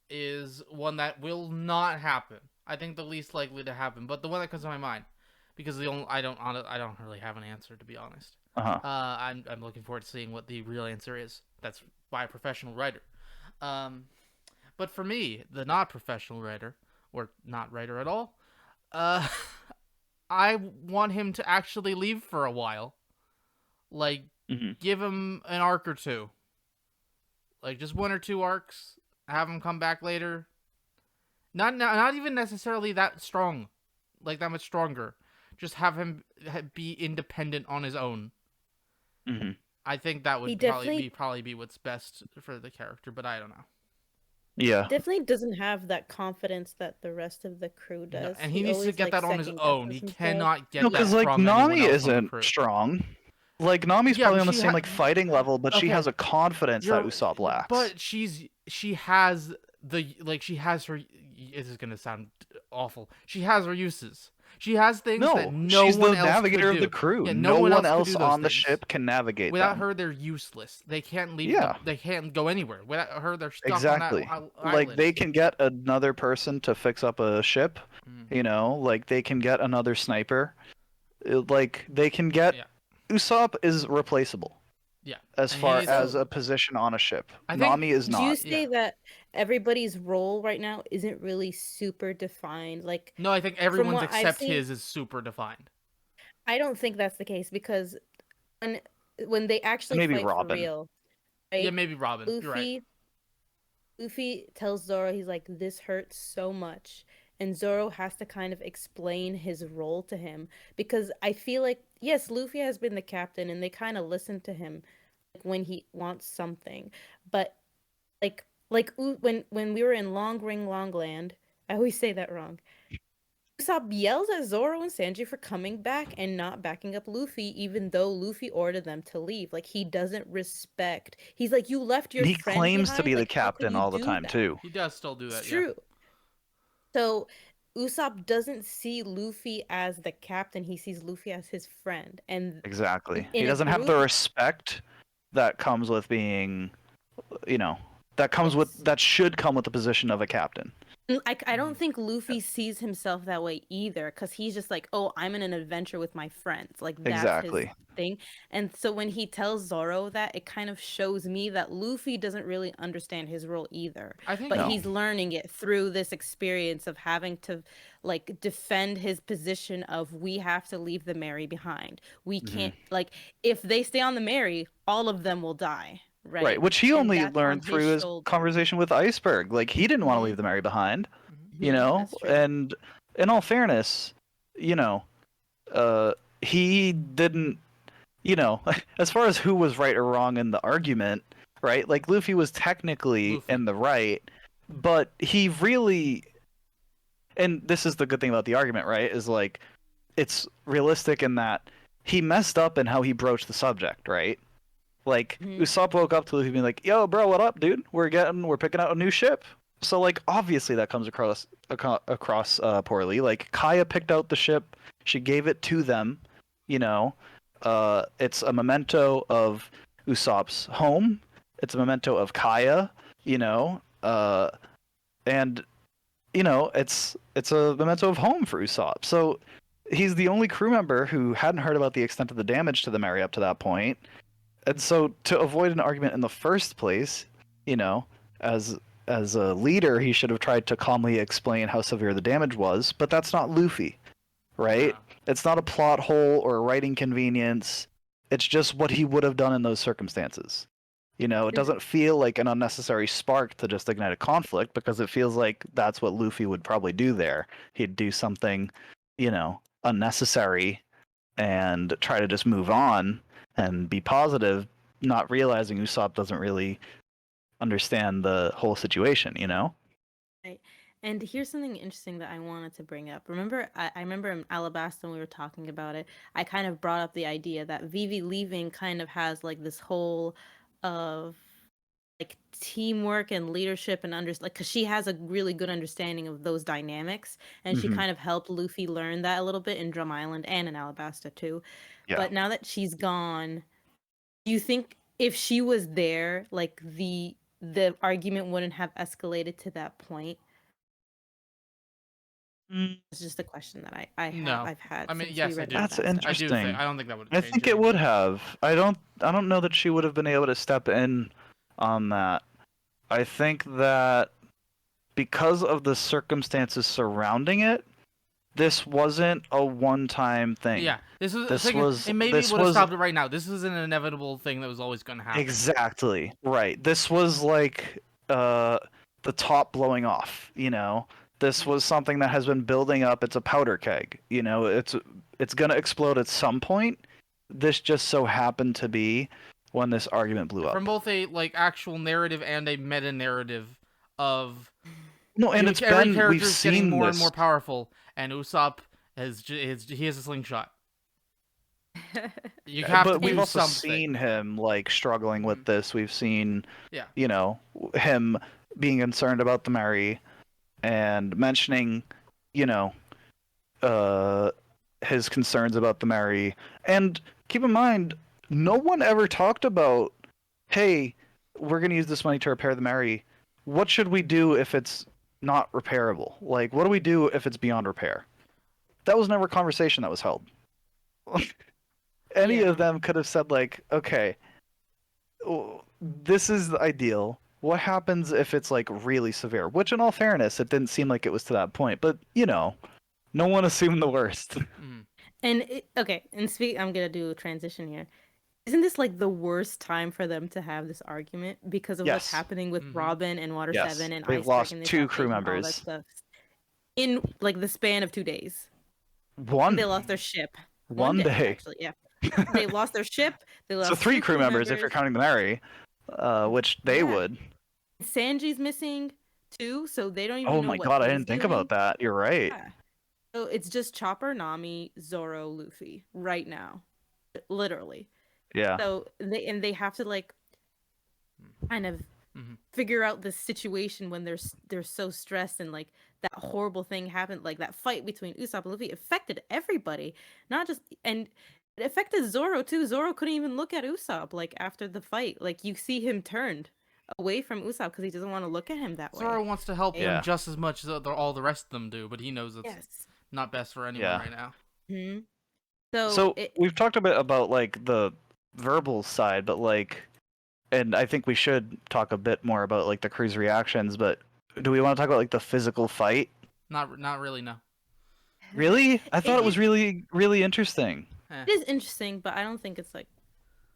is one that will not happen. I think the least likely to happen, but the one that comes to my mind, because I don't really have an answer, to be honest. Uh-huh. I'm looking forward to seeing what the real answer is. That's by a professional writer. But for me, the not professional writer, or not writer at all, I want him to actually leave for a while. Like, Mhm. give him an arc or two. Like, just one or two arcs. Have him come back later. Not even necessarily that strong. Like, that much stronger. Just have him be independent on his own. hmm I think that would He probably be what's best for the character, but I don't know. Yeah. Definitely doesn't have that confidence that the rest of the crew No, does. and he needs to always, get like, that on his second own. guesses He himself. cannot get No, that because like from anyone Nami else on the isn't crew. strong. Like Nami's Yeah, probably but on the she same ha- like fighting level, but she Okay. has a confidence that You're- Usopp lacks. But she has she has her. This is gonna sound awful. She has her uses. She has things that no she's one the else navigator could of the do. crew. Yeah, no one could do else those on the things. ship can navigate Without them. her, they're useless. They can't leave. Yeah. They can't go anywhere. Without her, they're stuck Exactly. on that Like island. they can get another person to fix up a ship. Mm. Like they can get another sniper. Like they can get. Yeah. Usopp is replaceable Yeah. as And far he's- as a position on a ship. I think- Nami is Do you not. say that everybody's role right now isn't really super defined? Like, No, I think everyone's what I've except seen- his is super defined. I don't think that's the case because when they actually Maybe fight Robin. for real, right? Yeah, maybe Robin. You're right. Luffy tells Zoro, he's like, this hurts so much. And Zoro has to kind of explain his role to him because I feel like, yes, Luffy has been the captain and they kind of listen to him when he wants something. But when we were in Long Ring Long Land, I always say that wrong. Usopp yells at Zoro and Sanji for coming back and not backing up Luffy, even though Luffy ordered them to leave. Like, he doesn't respect. He's like, you left your And he friend claims to behind? be the Like, how could captain you all the do time that?" too. He does still do that. It's yeah. true. So Usopp doesn't see Luffy as the captain. He sees Luffy as his friend. And Exactly. in He a doesn't have the group- respect that comes with being, Yes. that should come with the position of a captain. I don't think Luffy sees himself that way either, because he's just like, oh, I'm in an adventure with my friends. Like, that's his Exactly. thing. And so when he tells Zoro that, it kind of shows me that Luffy doesn't really understand his role either. I think But No. he's learning it through this experience of having to, like, defend his position of we have to leave the Mary behind. We Mhm. can't, like, if they stay on the Mary, all of them will die. Right, Right. which he And only that's on learned his through his shoulders. conversation with Iceberg. Like he didn't want to Mhm. leave the Mary behind, you Mhm, know? that's true. And in all fairness, you know, he didn't, you know, as far as who was right or wrong in the argument, right? Like Luffy was technically Luffy. in the right, but he really, and this is the good thing about the argument, right? Is like it's realistic in that he messed up in how he broached the subject, right? Like Mhm. Usopp woke up to Luffy being like, "Yo, bro, what up, dude? We're picking out a new ship." So like obviously that comes across poorly. Like Kaya picked out the ship, she gave it to them, you know. It's a memento of Usopp's home. It's a memento of Kaya, you know. And you know, it's a memento of home for Usopp. So he's the only crew member who hadn't heard about the extent of the damage to the Mary up to that point. And so to avoid an argument in the first place, you know, as as a leader, he should have tried to calmly explain how severe the damage was, but that's not Luffy, right? No. It's not a plot hole or a writing convenience. It's just what he would have done in those circumstances. You know, it doesn't feel like an unnecessary spark to just ignite a conflict because it feels like that's what Luffy would probably do there. He'd do something, you know, unnecessary and try to just move on and be positive, not realizing Usopp doesn't really understand the whole situation, you know? Right. And here's something interesting that I wanted to bring up. Remember, I remember in Alabasta when we were talking about it, I kind of brought up the idea that Vivi leaving kind of has like this whole of like teamwork and leadership and like because she has a really good understanding of those dynamics, and she Mm-hmm. kind of helped Luffy learn that a little bit in Drum Island and in Alabasta too. Yeah. But now that she's gone, do you think if she was there, like the argument wouldn't have escalated to that point? Mm, It's just a question that No. I've had I mean, since we yes, I read do. that's Alabasta. I do think. interesting. I don't think that would I change think it anything. would have. I don't know that she would have been able to step in on that. I think that because of the circumstances surrounding it, this wasn't a one-time thing. Yeah, this was. This Thing, was it maybe this would have was stopped it right now. This is an inevitable thing that was always going to happen. exactly right. This was like the top blowing off, you know. This was something that has been building up. It's a powder keg, you know. It's going to explode at some point. This just so happened to be when this argument blew up. From both a like actual narrative and a meta narrative of No, and it's every been character we've is getting seen more this. and more powerful, and Usopp he has a slingshot. You have to But we've do also something. seen him like struggling with Mhm. this. We've seen, Yeah. you know, him being concerned about the Mary and mentioning, you know, his concerns about the Mary. And keep in mind, no one ever talked about, hey, we're gonna use this money to repair the Mary. What should we do if it's not repairable? Like, what do we do if it's beyond repair? That was never a conversation that was held. Any Yeah. of them could have said like, okay, this is the ideal. What happens if it's like really severe? Which, in all fairness, it didn't seem like it was to that point. But you know, no one assumed the worst. Mhm. And okay, and I'm gonna do a transition here. Isn't this like the worst time for them to have this argument because of what's Yes. happening with Mhm. Robin and Water Yes. 7 and They've Iceberg lost and the 2 crew Foundation and all that members. stuff in like the span of 2 days? One. They lost their ship. One day. Actually, yeah. They lost their ship. They lost So 3 2 crew members if you're counting the Mary, which they Yeah. would. Sanji's missing too, so they don't even Oh know my what god, I he's didn't think doing. about that. You're right. Yeah. So it's just Chopper, Nami, Zoro, Luffy right now, literally. Yeah. So they have to like kind of Mhm. figure out the situation when they're so stressed, and like that horrible thing happened, like that fight between Usopp and Luffy affected everybody, not just, and it affected Zoro too. Zoro couldn't even look at Usopp like after the fight. Like you see him turned away from Usopp because he doesn't want to look at him that way. Zoro wants to help Yeah. him just as much as all the rest of them do, but he knows it's Yes. not best for anyone Yeah. right now. Hmm. So we've talked a bit about like the verbal side, but like, and I think we should talk a bit more about like the crew's reactions. But do we want to talk about like the physical fight? Not really, no. Really? I thought it was is- really, really interesting. It is interesting, but I don't think it's like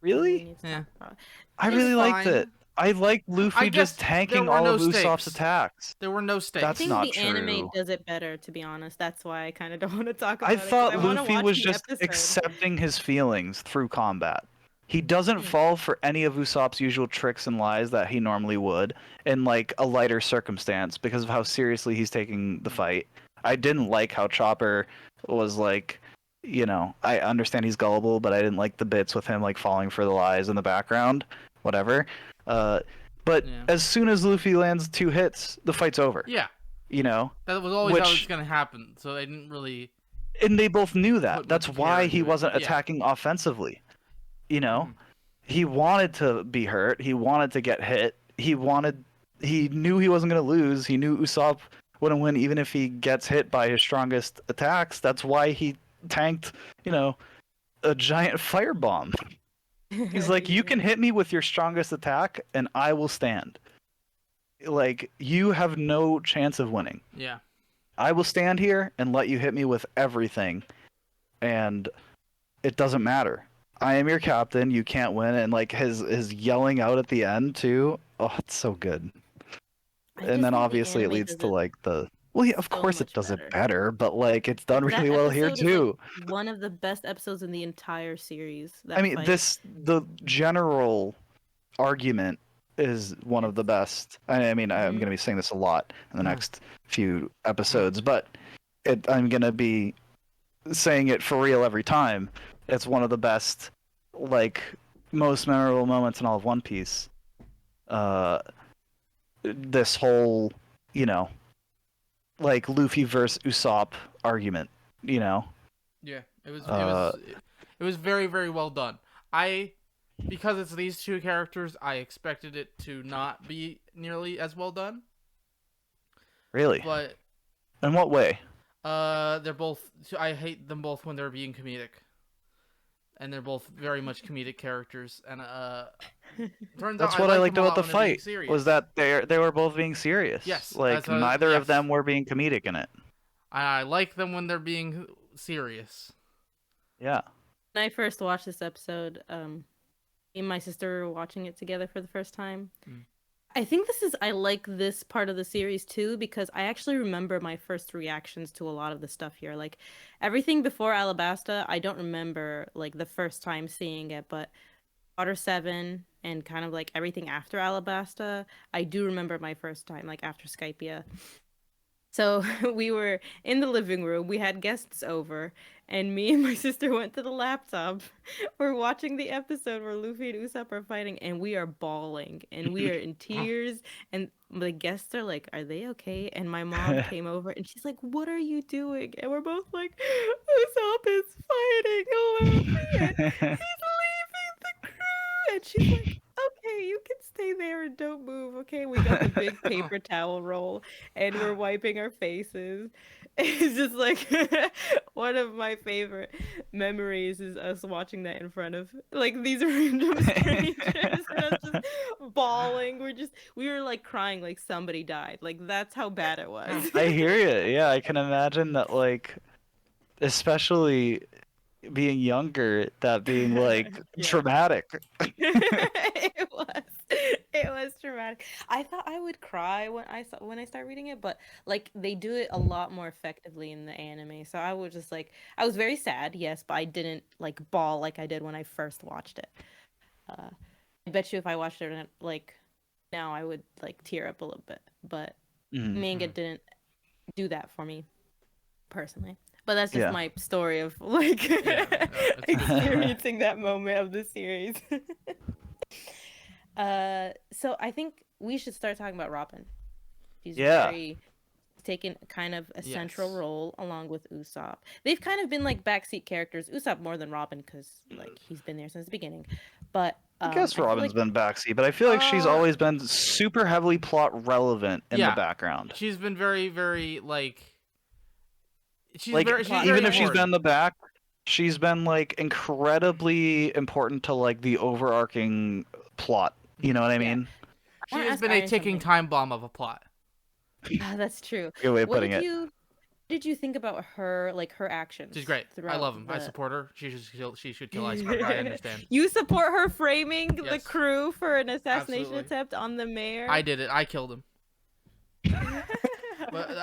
we Really? need to Yeah. talk about. I It's really liked fine. it. I liked Luffy guess just there tanking were all no of Usopp's stakes. attacks. There were no stakes. I That's think not the anime true. does it better, to be honest. That's why I kind of don't want to talk about I it. 'cause thought wanna Luffy watch was the just episode. accepting his feelings through combat. He doesn't Hmm. fall for any of Usopp's usual tricks and lies that he normally would in like a lighter circumstance because of how seriously he's taking the fight. I didn't like how Chopper was like, you know, I understand he's gullible, but I didn't like the bits with him like falling for the lies in the background. Whatever. But Yeah. as soon as Luffy lands 2 hits, the fight's over. Yeah, You know? that was always how it was Which- going to happen. So they didn't really. And they both knew that. Put That's much why care he into it. wasn't Yeah. attacking offensively. You know? Mhm. He wanted to be hurt. He wanted to get hit. He knew he wasn't going to lose. He knew Usopp wouldn't win even if he gets hit by his strongest attacks. That's why he tanked, you know, a giant firebomb. He's like, you can hit me with your strongest attack and I will stand. Like, you have no chance of winning. Yeah. I will stand here and let you hit me with everything, and it doesn't matter. I am your captain. You can't win. And like his yelling out at the end too. Oh, it's so good. I just And then think the obviously it anime leads does to it like the well, yeah, of so course it much does better. it better, but like it's done That really well here episode is, too. like, one of the best episodes in the entire series. I that mean, fight. the general argument is one of the best. I mean, I'm Mhm. going to be saying this a lot in the Yeah. next few episodes, but I'm going to be saying it for real every time. It's one of the best, like, most memorable moments in all of One Piece. This whole, you know, like Luffy versus Usopp argument, you know. Yeah, it was Uh, it was very very well done. Because it's these two characters, I expected it to not be nearly as well done. Really? But In what way? they're both. I hate them both when they're being comedic, and they're both very much comedic characters. And turns That's out what I like liked them a about lot the when they're being fight serious. was that they were both being serious. Yes, like that's what- neither yes. of them were being comedic in it. I like them when they're being serious. Yeah. When I first watched this episode, me and my sister were watching it together for the first time. Mm. I think I like this part of the series too because I actually remember my first reactions to a lot of the stuff here. Like everything before Alabasta, I don't remember like the first time seeing it, but Water 7 and kind of like everything after Alabasta, I do remember my first time, like after Skypia. So we were in the living room, we had guests over, and me and my sister went to the laptop. We're watching the episode where Luffy and Usopp are fighting, and we are bawling, and we are in tears, and the guests are like, "Are they okay?" And my mom came over, and she's like, "What are you doing?" And we're both like, "Usopp is fighting Luffy, and he's leaving the crew." And she's like, "Okay, you can stay there and don't move, okay?" We got the big paper towel roll, and we're wiping our faces. It's just like one of my favorite memories is us watching that in front of like these random strangers and us just bawling. We were like crying like somebody died. Like that's how bad it was. I hear you. Yeah, I can imagine that, like, especially being younger, that being like Yeah. traumatic. It was traumatic. I thought I would cry when I start reading it, but like they do it a lot more effectively in the anime. So I was just like I was very sad, yes, but I didn't like bawl like I did when I first watched it. I bet you if I watched it like now I would like tear up a little bit, but Mhm. manga didn't do that for me personally. But that's just Yeah. my story of like it's good. experiencing that moment of the series. So I think we should start talking about Robin. She's Yeah. taken kind of a central Yes. role along with Usopp. They've kind of been like backseat characters. Usopp more than Robin because like he's been there since the beginning. But I guess feel Robin's like been backseat, but I feel like she's Uh, always been super heavily plot relevant in the Yeah. background. She's been very, very like. She's Like very. She's plot very even if she's been in important. the back, she's been like incredibly important to like the overarching plot. You know what I Yeah. mean? I She want to has ask been a Iron ticking something. time bomb of a plot. That's true. Good way of What putting it. did you think about her, like her actions She's great. I throughout love him. I the? support her. She should kill Iceberg. I understand. You support her framing the Yes. crew for an assassination Absolutely. attempt on the mayor? I did it. I killed him. But Fair.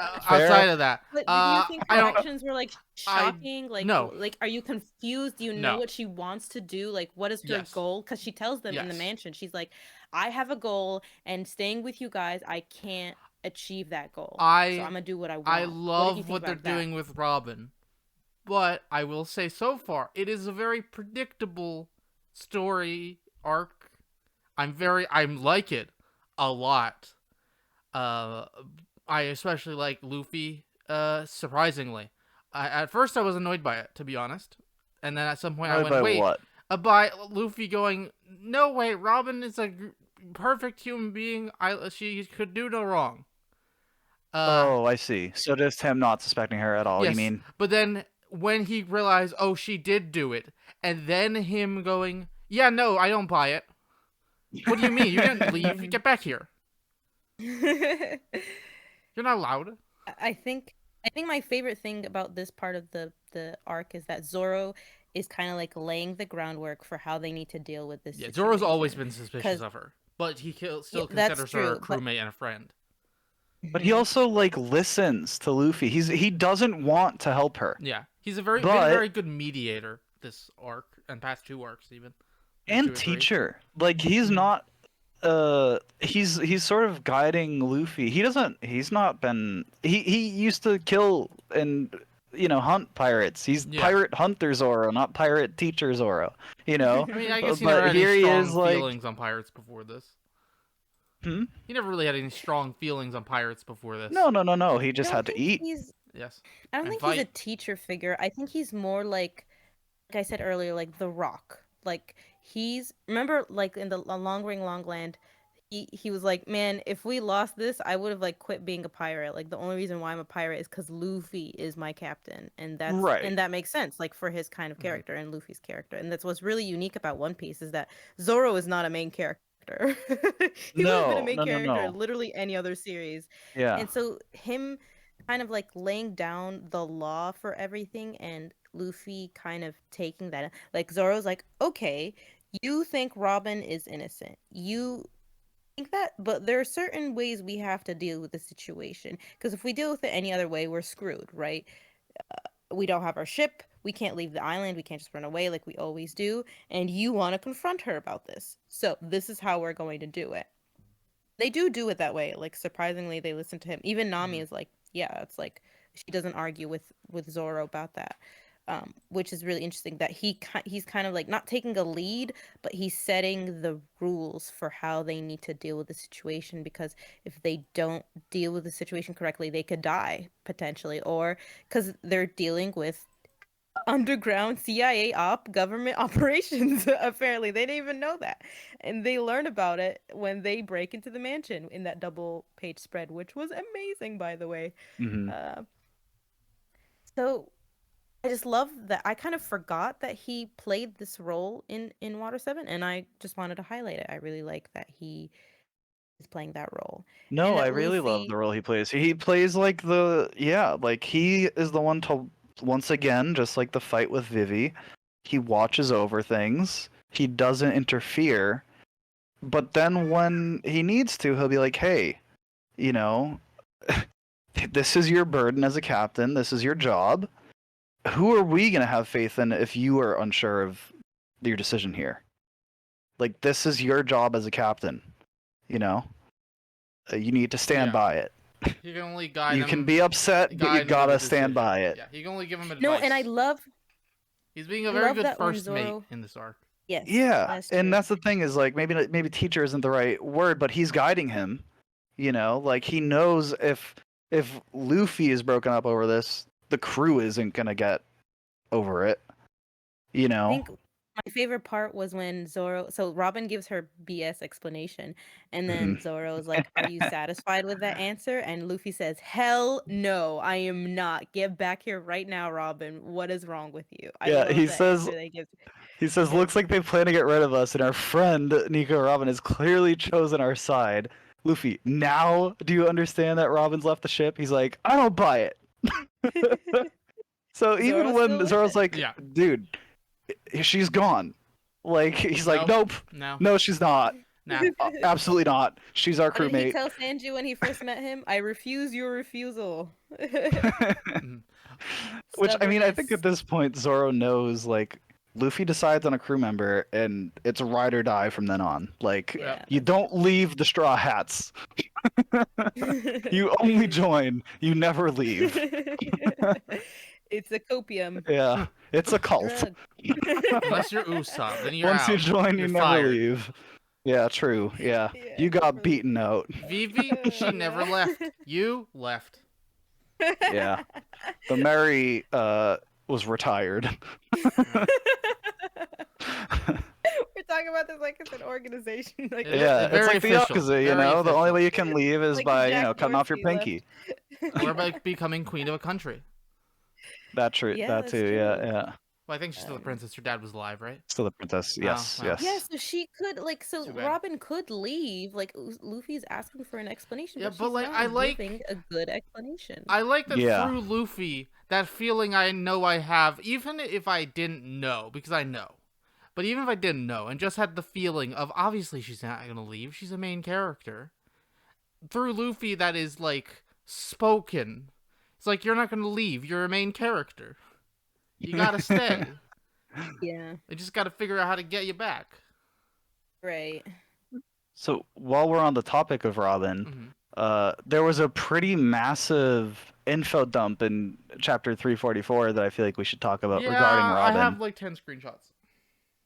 outside of that, But did you think I her don't. actions were like shocking? Like, no. like, are you confused? Do you know No. what she wants to do? Like, what is her Yes. goal? Because she tells them in the Yes. mansion, she's like, "I have a goal, and staying with you guys, I can't achieve that goal. So I'm gonna do what I want." I What did you love think what they're about that? doing with Robin, but I will say so far it is a very predictable story arc. I like it a lot. I especially like Luffy. Surprisingly, at first I was annoyed by it, to be honest, and then at some point I Annoyed went, by "Wait," what? by Luffy going, "No, wait, Robin is a perfect human being. She could do no wrong." Oh, I see. So just him not suspecting her at all. You Yes, mean? but then when he realized, oh, she did do it, and then him going, "Yeah, no, I don't buy it. What do you mean? You didn't leave. Get back here. You're not allowed." I think my favorite thing about this part of the arc is that Zoro is kind of like laying the groundwork for how they need to deal with this Yeah, Zoro's always situation. been suspicious of her, but he Yeah, still that's considers her a true. But crewmate and a friend. But he also like listens to Luffy. He doesn't want to help her. Yeah, he's been a But very good mediator this arc and past two arcs even. Or two and or three. teacher. Like he's not he's sort of guiding Luffy. He's not been he used to kill and hunt pirates. He's Yeah. pirate hunter Zoro, not pirate teacher Zoro. You know? I mean, I guess he But never had here any he strong is, like- feelings on pirates before this. Hmm? He never really had any strong feelings on pirates before this. No. He I just don't had to think eat. Yes. I don't And think he's a fight. teacher figure. I think he's more like I said earlier, like the Rock. Like he's remember like in the Long Ring Long Land, he was like, "Man, if we lost this, I would have like quit being a pirate. Like the only reason why I'm a pirate is because Luffy is my captain." And Right. that makes sense, like for his kind of Mhm. character and Luffy's character. And that's what's really unique about One Piece is that Zoro is not a main character. He would have been a main character in No. literally any other series. Yeah. And so him kind of like laying down the law for everything and Luffy kind of taking that like Zoro's like, "Okay, you think Robin is innocent. You think that, but there are certain ways we have to deal with the situation because if we deal with it any other way, we're screwed, right? We don't have our ship. We can't leave the island. We can't just run away like we always do. And you want to confront her about this. So this is how we're going to do it." They do it that way. Like surprisingly, they listen to him. Even Nami Mhm. is like, yeah, it's like she doesn't argue with Zoro about that, which is really interesting. That he's kind of like not taking a lead, but he's setting the rules for how they need to deal with the situation. Because if they don't deal with the situation correctly, they could die potentially, or because they're dealing with underground CIA government operations. Apparently they didn't even know that, and they learn about it when they break into the mansion in that double page spread, which was amazing, by the way. Hmm. So I just love that. I kind of forgot that he played this role in Water 7, and I just wanted to highlight it. I really like that he is playing that role. No, And I that really love Luffy the role he plays. He plays like like he is the one to once again, just like the fight with Vivi, he watches over things. He doesn't interfere. But then when he needs to, he'll be like, "Hey, you know, this is your burden as a captain. This is your job. Who are we going to have faith in if you are unsure of your decision here? Like, this is your job as a captain, you know? You need to stand Yeah. by it. You can only guide You him. can be upset, but guide you him gotta with stand decision. by it." Yeah, you can only give him advice. no, and I love He's being a I very love good that when first mate Zoro- in this arc. yes, Yeah, that's and true. that's the thing is like maybe teacher isn't the right word, but he's guiding him. You know, like he knows if Luffy is broken up over this, the crew isn't gonna get over it. You know, I think My favorite part was when Zoro. So Robin gives her BS explanation, and then Zoro's like, "Are you satisfied with that answer?" And Luffy says, "Hell no, I am not. Get back here right now, Robin. What is wrong with you?" I Yeah, love that answer they give. he says, looks like they plan to get rid of us, and our friend Nico Robin has clearly chosen our side. Luffy, now do you understand that Robin's left the ship? He's like, I don't buy it. So even Zoro's still when with Zoro's it. like, Yeah. dude, she's gone. Like he's like, nope, No. no, she's not. Nah. Absolutely not. She's our What did he crewmate. tell Sanji when he first met him? I refuse your refusal. Mhm. Which I mean, I think at Stubbornness. this point Zoro knows like Luffy decides on a crew member and it's ride or die from then on. Like Yeah. you don't leave the Straw Hats. You only join. You never leave. It's a copium Yeah, it's a cult. drug. Unless you're Usopp, then you're Once out. you join, You're you never fired. leave. Yeah, true. Yeah, Yeah, you got never beaten out. Vivi, she never left. You left. Yeah, the Mary was retired. We're talking about this like it's an organization. Like, Yeah, Yeah, very it's like the official, Yakuza, you very know. The only official. way you can leave is like by Jack cutting off your Dorsey pinky. left. Or by becoming queen of a country. That true. Yeah, That that's too. Yeah, true. yeah. Well, I think she's still the Um, princess. Her dad was alive, right? Still the princess. Yes, wow. yes. Yeah, so she could like so Too bad. Robin could leave. Like Luffy's asking for an explanation, Yeah, but but, she's like, not I like- giving a good explanation. I like that Yeah. through Luffy, that feeling I know I have, even if I didn't know, because I know. But even if I didn't know, and just had the feeling of, obviously she's not gonna leave, she's a main character. Through Luffy, that is, like, spoken. It's like, you're not gonna leave, you're a main character. You gotta stay. Yeah, They just gotta figure out how to get you back. right. So while we're on the topic of Robin, there was a pretty massive info dump in chapter 344 that I feel like we should talk about Yeah, regarding I Robin. have, like, 10 screenshots.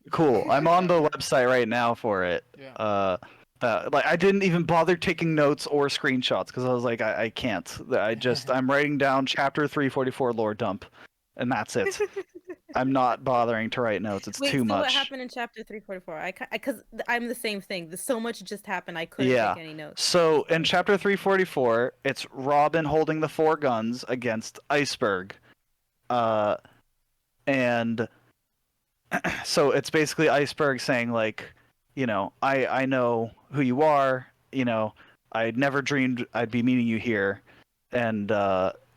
Cool. I'm on the website right now for it. Yeah. Like I didn't even bother taking notes or screenshots because I was like, I can't. I'm writing down chapter 344 lore dump, and that's it. I'm not bothering to write notes. It's Wait, too so much. what happened in chapter 344? Because I'm the same thing. So much just happened. I couldn't Yeah. take any notes. So in chapter 344, it's Robin holding the 4 guns against Iceberg. And so it's basically Iceberg saying like, you know, I know who you are, you know, I never dreamed I'd be meeting you here. And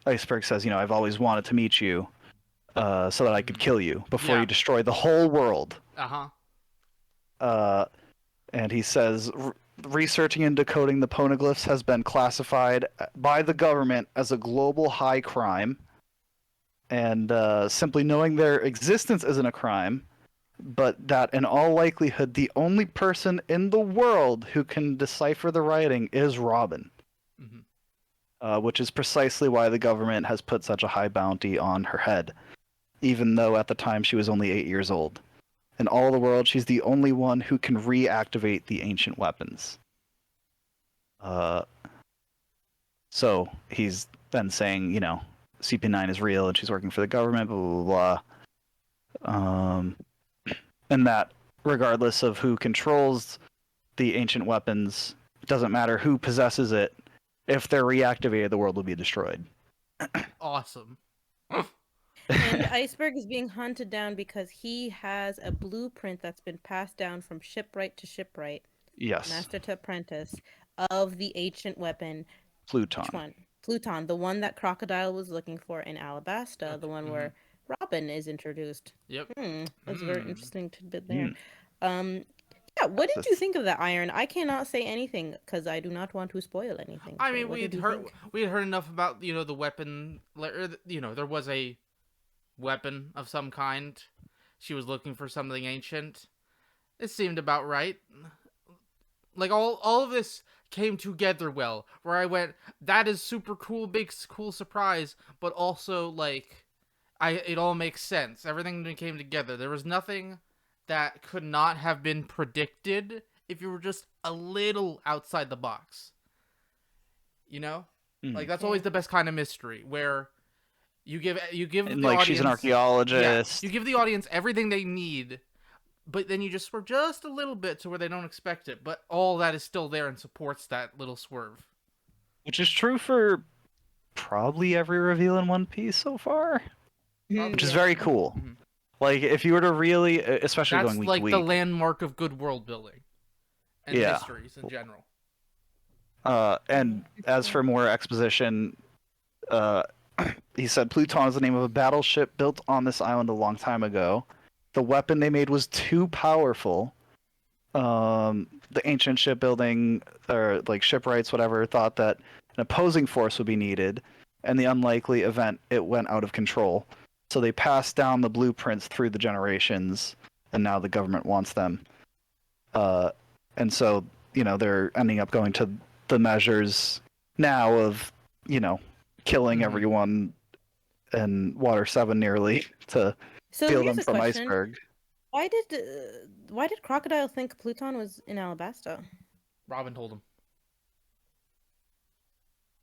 Iceberg says, you know, I've always wanted to meet you so that I could kill you before Yeah. you destroy the whole world. Uh-huh. And he says, researching and decoding the poneglyphs has been classified by the government as a global high crime. And simply knowing their existence isn't a crime, but that in all likelihood, the only person in the world who can decipher the writing is Robin. Which is precisely why the government has put such a high bounty on her head, even though at the time she was only 8 years old. In all the world, she's the only one who can reactivate the ancient weapons. So he's then saying, you know, CP9 is real and she's working for the government, blah, blah, blah. And that regardless of who controls the ancient weapons, it doesn't matter who possesses it, if they're reactivated, the world will be destroyed. Awesome. And Iceberg is being hunted down because he has a blueprint that's been passed down from shipwright to shipwright, Yes. master to apprentice, of the ancient weapon. Pluton. Which one? Pluton, the one that Crocodile was looking for in Alabasta, the one where Robin is introduced. Yep. That's a very interesting tidbit there. Mm. Yeah, what did you think of that iron? I cannot say anything because I do not want to spoil anything. I So mean, what we had did you heard think? we had heard enough about, you know, the weapon, or, you know, there was a weapon of some kind. She was looking for something ancient. It seemed about right. Like all of this came together well, where I went, that is super cool, big cool surprise, but also like it all makes sense. Everything came together. There was nothing that could not have been predicted if you were just a little outside the box. You know? Like that's always the best kind of mystery, where you give And the like audience, she's an archaeologist. you give the audience everything they need, but then you just swerve just a little bit to where they don't expect it, but all that is still there and supports that little swerve. Which is true for probably every reveal in One Piece so far, which is Yeah. very cool. Mhm. Like, if you were to really, especially That's going week like to week, the landmark of good world building and Yeah. mysteries in general. and as for more exposition, uh, he said Pluton is the name of a battleship built on this island a long time ago. The weapon they made was too powerful. The ancient shipbuilding, or like shipwrights, whatever, thought that an opposing force would be needed. And the unlikely event, it went out of control. So they passed down the blueprints through the generations, and now the government wants them. And so, they're ending up going to the measures now of, killing Mhm. everyone in Water 7 nearly to So steal here's them a from question: Iceberg. Why did Crocodile think Pluton was in Alabasta? Robin told him.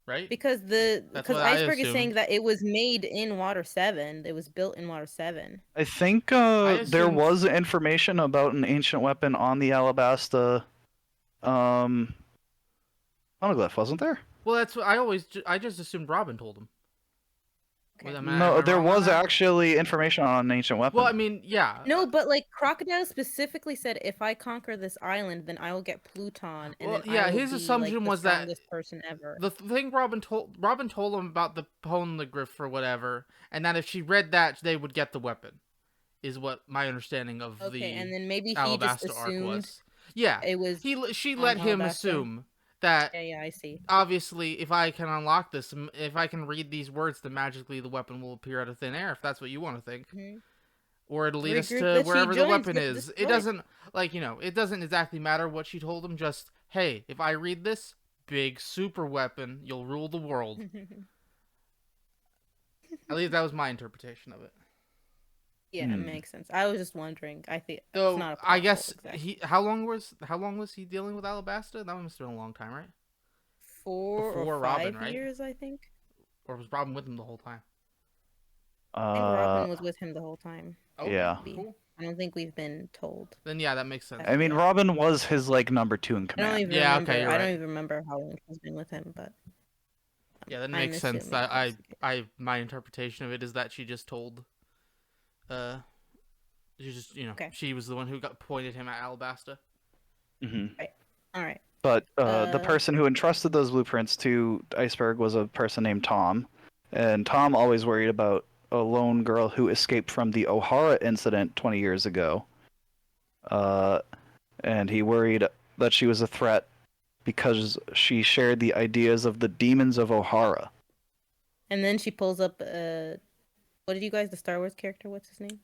Right? Because That's what I Iceberg is saying assumed. that it was made in Water 7. It was built in Water 7. I think I there assumed- was information about an ancient weapon on the Alabasta monoglyph, wasn't there? Well, that's what I just assumed Robin told him. Okay. Am No, I there wrong on was that? actually information on an ancient weapon. Well, I mean, yeah. No, but like Crocodile specifically said, if I conquer this island, then I will get Pluton, and Well, then yeah, I will his be assumption like the was that strongest person ever. the thing Robin told him about the poneglyph or whatever, and that if she read that, they would get the weapon. Is what my understanding of Okay, the and then maybe he just Alabasta arc assumed was. Yeah, it was she on let him Alabasta. assume that Yeah, I see. obviously if I can unlock this, if I can read these words, then magically the weapon will appear out of thin air. If that's what you want to think. Mhm. Or it'll lead Every us group to that she wherever the joins weapon gets is. It destroyed. doesn't, it doesn't exactly matter what she told him, just, hey, if I read this, big super weapon, you'll rule the world. At least that was my interpretation of it. Yeah, it makes sense. I was just wondering. I think it's Though, not a I plot guess, hole, exactly. how long was he dealing with Alabasta? That must have been a long time, right? 4 Before or 5 Robin, right? years, I think. Or was Robin with him the whole time? I think Robin was with him the whole time. Oh, Yeah. cool. I don't think we've been told. Then yeah, that makes sense. I mean, Robin was his number 2 in I don't command. even Yeah, remember. okay, you're I don't right. even remember how long he's been with him, but Yeah, that I'm makes sense. assuming that's the case. My interpretation of it is that she just told, she just, Okay. she was the one who pointed him at Alabasta. hmm All right. But the person who entrusted those blueprints to Iceberg was a person named Tom, and Tom always worried about a lone girl who escaped from the O'Hara incident 20 years ago. And he worried that she was a threat because she shared the ideas of the demons of O'Hara. And then she pulls up. What did you guys? The Star Wars character? What's his name?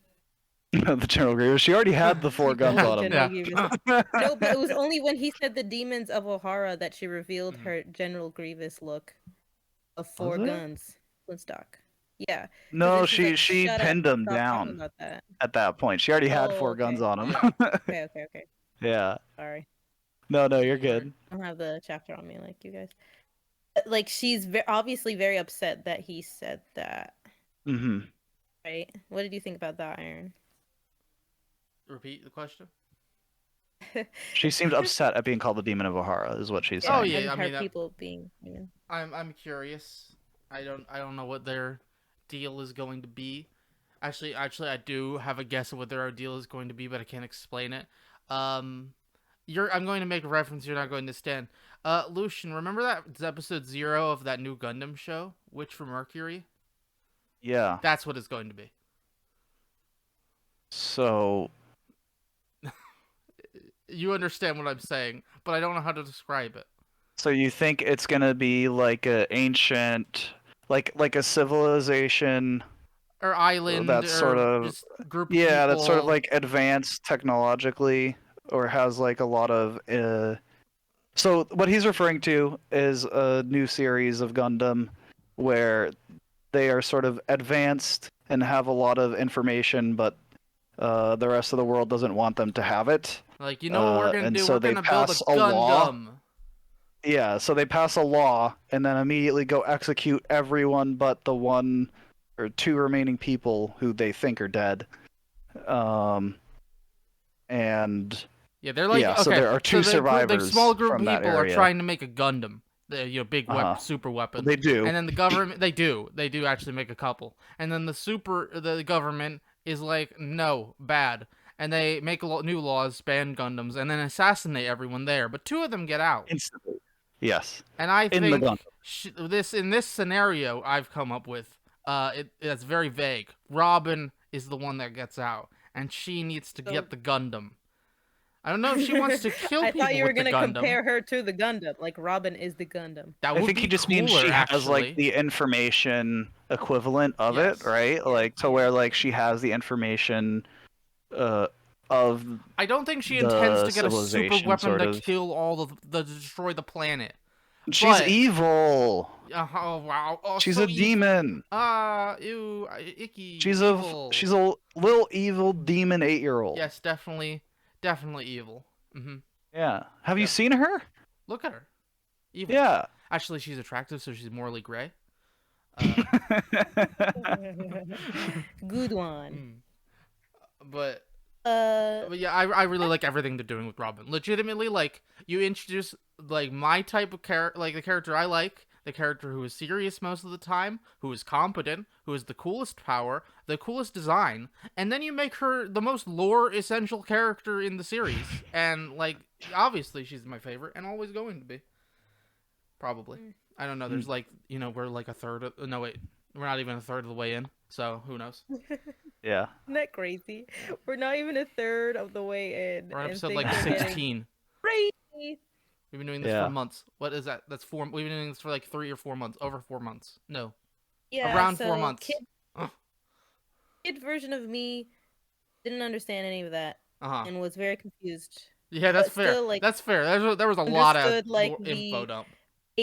The General Grievous. She already had the 4 She guns pulls on up him. General Yeah. Grievous. No, but it was only when he said the demons of O'Hara that she revealed Mhm. her General Grievous look of 4 Was it? guns. Flintstock. Yeah. 'cause No, then she's like, she "Shut up, pinned him stop talking down about that." at that point. She already had Oh, 4 guns okay. on him. Yeah. Okay. Yeah. Sorry. No, you're You're good. I don't have the chapter on me like you guys. Like she's obviously very upset that he said that. hmm Right? What did you think about that, Iron? Repeat the question. She seemed upset at being called the Demon of O'Hara, is what she's saying. Oh, yeah, and I her mean, people being. I'm curious. I don't know what their deal is going to be. Actually, I do have a guess of what their deal is going to be, but I can't explain it. I'm going to make a reference you're not going to stand. Lucian, remember that it's episode 0 of that new Gundam show, Witch from Mercury? Yeah. That's what it's going to be. So You understand what I'm saying, but I don't know how to describe it. So you think it's gonna be like a ancient, like a civilization Or island, that's or sort of just group of yeah, people. that's sort of like advanced technologically, or has like a lot of. So what he's referring to is a new series of Gundam, where they are sort of advanced and have a lot of information, but the rest of the world doesn't want them to have it. Like, you know what we're gonna and do? so We're they gonna build a pass a law. Gundam. Yeah, so they pass a law and then immediately go execute everyone but the 1 or 2 remaining people who they think are dead. and Yeah, they're like yeah, so okay. there are two the survivors small group of from that people are area. trying to make a Gundam, big Uh-huh. super weapon. They do. And then the government, they do actually make a couple. And then the government is like, no, bad, and they make new laws, ban Gundams, and then assassinate everyone there. But two of them get out. Instantly. Yes. And I In the gun. think in this scenario I've come up with, it's very vague. Robin is the one that gets out, and she needs to get the Gundam. I don't know if she wants to kill I people thought you were with the gonna Gundam. compare her to the Gundam, like Robin is the Gundam. That I would think be he just cooler, means she has actually. like the information equivalent of Yes. it, right? Like to where like she has the information of I don't think she the intends to get a super civilization, weapon sort to of. kill all the destroy the planet. She's But- evil. Oh wow! Oh, She's so a demon. Ew, icky. She's evil. a little evil demon 8-year-old. Yes, definitely evil. Yeah. Have you Yeah. seen her? Look at her. Evil. Yeah. Actually, she's attractive, so she's morally gray. Good one. But Uh, yeah, I really like everything they're doing with Robin. Legitimately, like, you introduce, like, my type of character, like, the character I like, the character who is serious most of the time, who is competent, who has the coolest power, the coolest design, and then you make her the most lore-essential character in the series. And, like, obviously she's my favorite, and always going to be. Probably. I don't know, there's, like, we're, like, a third of... No, wait. We're not even a third of the way in, so who knows? Yeah. Isn't that crazy? We're not even a third of the way in. We're on and episode, things like, are getting 16. Crazy. We've been doing this Yeah. for months. What is that? That's 4. We've been doing this for like 3 or 4 months. Over 4 months. No, Yeah, around so 4 months. Kid version of me didn't understand any of that Uh huh. and was very confused. Yeah, that's but fair. still, like, That's fair. There was a lot of understood, like, info the dump.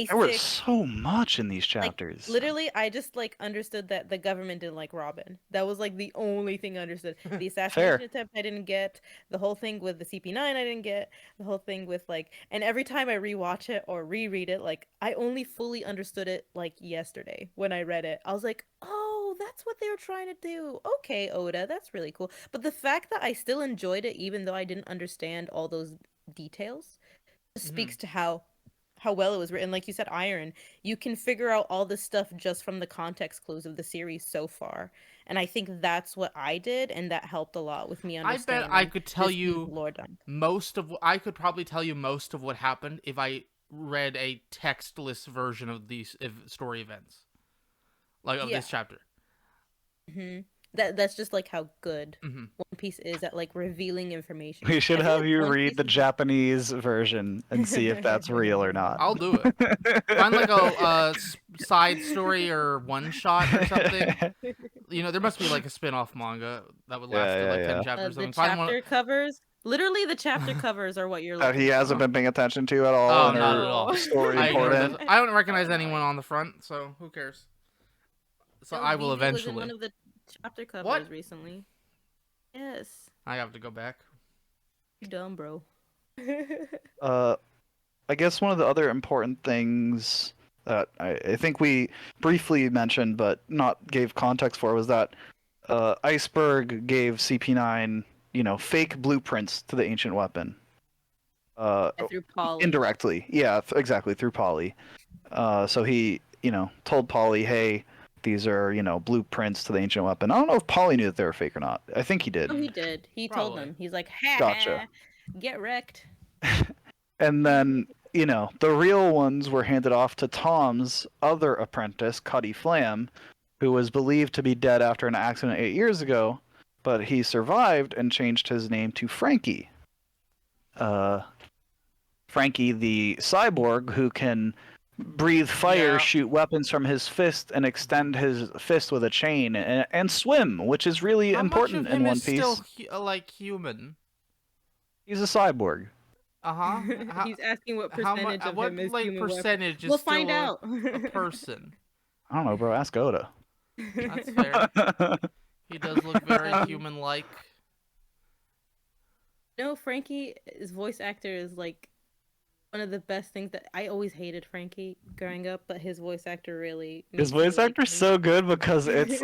There was Basic, so much in these chapters. literally, I just like understood that the government didn't like Robin. That was like the only thing I understood. The assassination attempt I didn't get. The whole thing with the CP9 I didn't get. The whole thing with like, and every time I rewatch it or reread it, like I only fully understood it like yesterday when I read it. I was like, oh, that's what they were trying to do. Okay, Oda, that's really cool. But the fact that I still enjoyed it, even though I didn't understand all those details, speaks to how well it was written. Like you said, Iron, you can figure out all this stuff just from the context clues of the series so far. And I think that's what I did, and that helped a lot with me I understanding. bet I could tell this you deep lore done. I could probably tell you most of what happened if I read a textless version of these story events, like of Yeah. this chapter. hmm That's just like how good Mhm. One Piece is at like revealing information. We should I feel have like you One read Piece the is- Japanese version and see if that's real or not. I'll do it. Find like a side story or one shot or something. There must be like a spin-off manga that would last Yeah, like yeah, 10 yeah. chapters. the Find one. chapter covers. Literally, the chapter covers are what you're That looking he hasn't for. been paying attention to at all. Oh, and not are at all. Story I ignore important. this. I don't recognize anyone on the front, so who cares? So No, I will Vivi was in eventually. one of the chapter covers What? recently. Yes, I have to go back. you dumb, bro. I guess one of the other important things that I think we briefly mentioned but not gave context for was that Iceberg gave CP9, fake blueprints to the ancient weapon. Through Polly. Indirectly, yeah, exactly, through Polly. So he, told Polly, hey, these are, blueprints to the ancient weapon. I don't know if Polly knew that they were fake or not. I think he did. Oh, he did. He told Probably. them. He's like, ha, Gotcha. ha, get wrecked. And then, the real ones were handed off to Tom's other apprentice, Cuddy Flam, who was believed to be dead after an accident 8 years ago, but he survived and changed his name to Frankie. Frankie the cyborg who can breathe fire, Yeah. shoot weapons from his fist, and extend his fist with a chain, and swim, which is really How important much of him in One is Piece. still like human? He's a cyborg. Uh-huh. He's asking what How percentage much? of What him is like human weapon. percentage is We'll still find out. a person? I don't know, bro. Ask Oda. That's fair. He does look very human-like. No, Frankie's voice actor is like one of the best things that I always hated Frankie growing up, but his voice actor really. His makes me voice like actor's him. so good because it's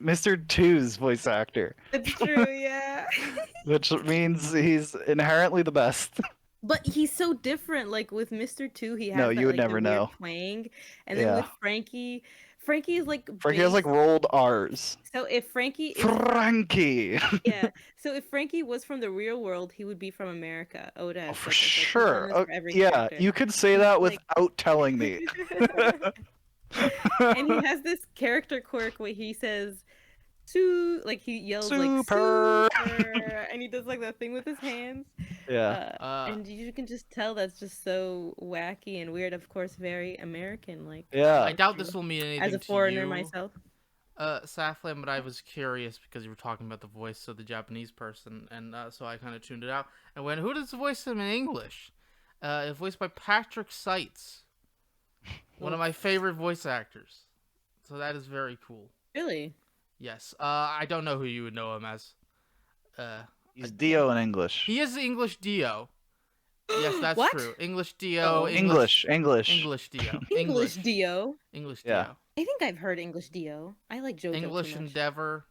Mr. Two's voice actor, It's true, yeah. which means he's inherently the best. But he's so different. Like with Mr. Two, he No, has you that would like the never weird know. twang, and then Yeah. with Frankie, Frankie is like Frankie has like based. rolled R's. So if Frankie is Frankie. yeah, so if Frankie was from the real world, he would be from America. Otis, Oh, for like it's like he's done sure. this for every Yeah, character. you could say He's that like, without telling me. and he has this character quirk where he says like he yells like Super. super, and he does like that thing with his hands. Yeah. And you can just tell that's just so wacky and weird. Of course, very American. Like Yeah. I doubt this will mean anything as a to foreigner you, myself. Saflan, but I was curious because you were talking about the voice of the Japanese person, and so I kind of tuned it out. And went, who does voice him in English? It's voiced by Patrick Seitz, one of my favorite voice actors. So that is very cool. Really? Yes. I don't know who you would know him as. He's Dio in English. He is the English Dio. Yes, that's What? true. English Dio. Oh. English. English Dio. English Dio. English Yeah. Dio. I think I've heard English Dio. I like JoJo English too much. Endeavor.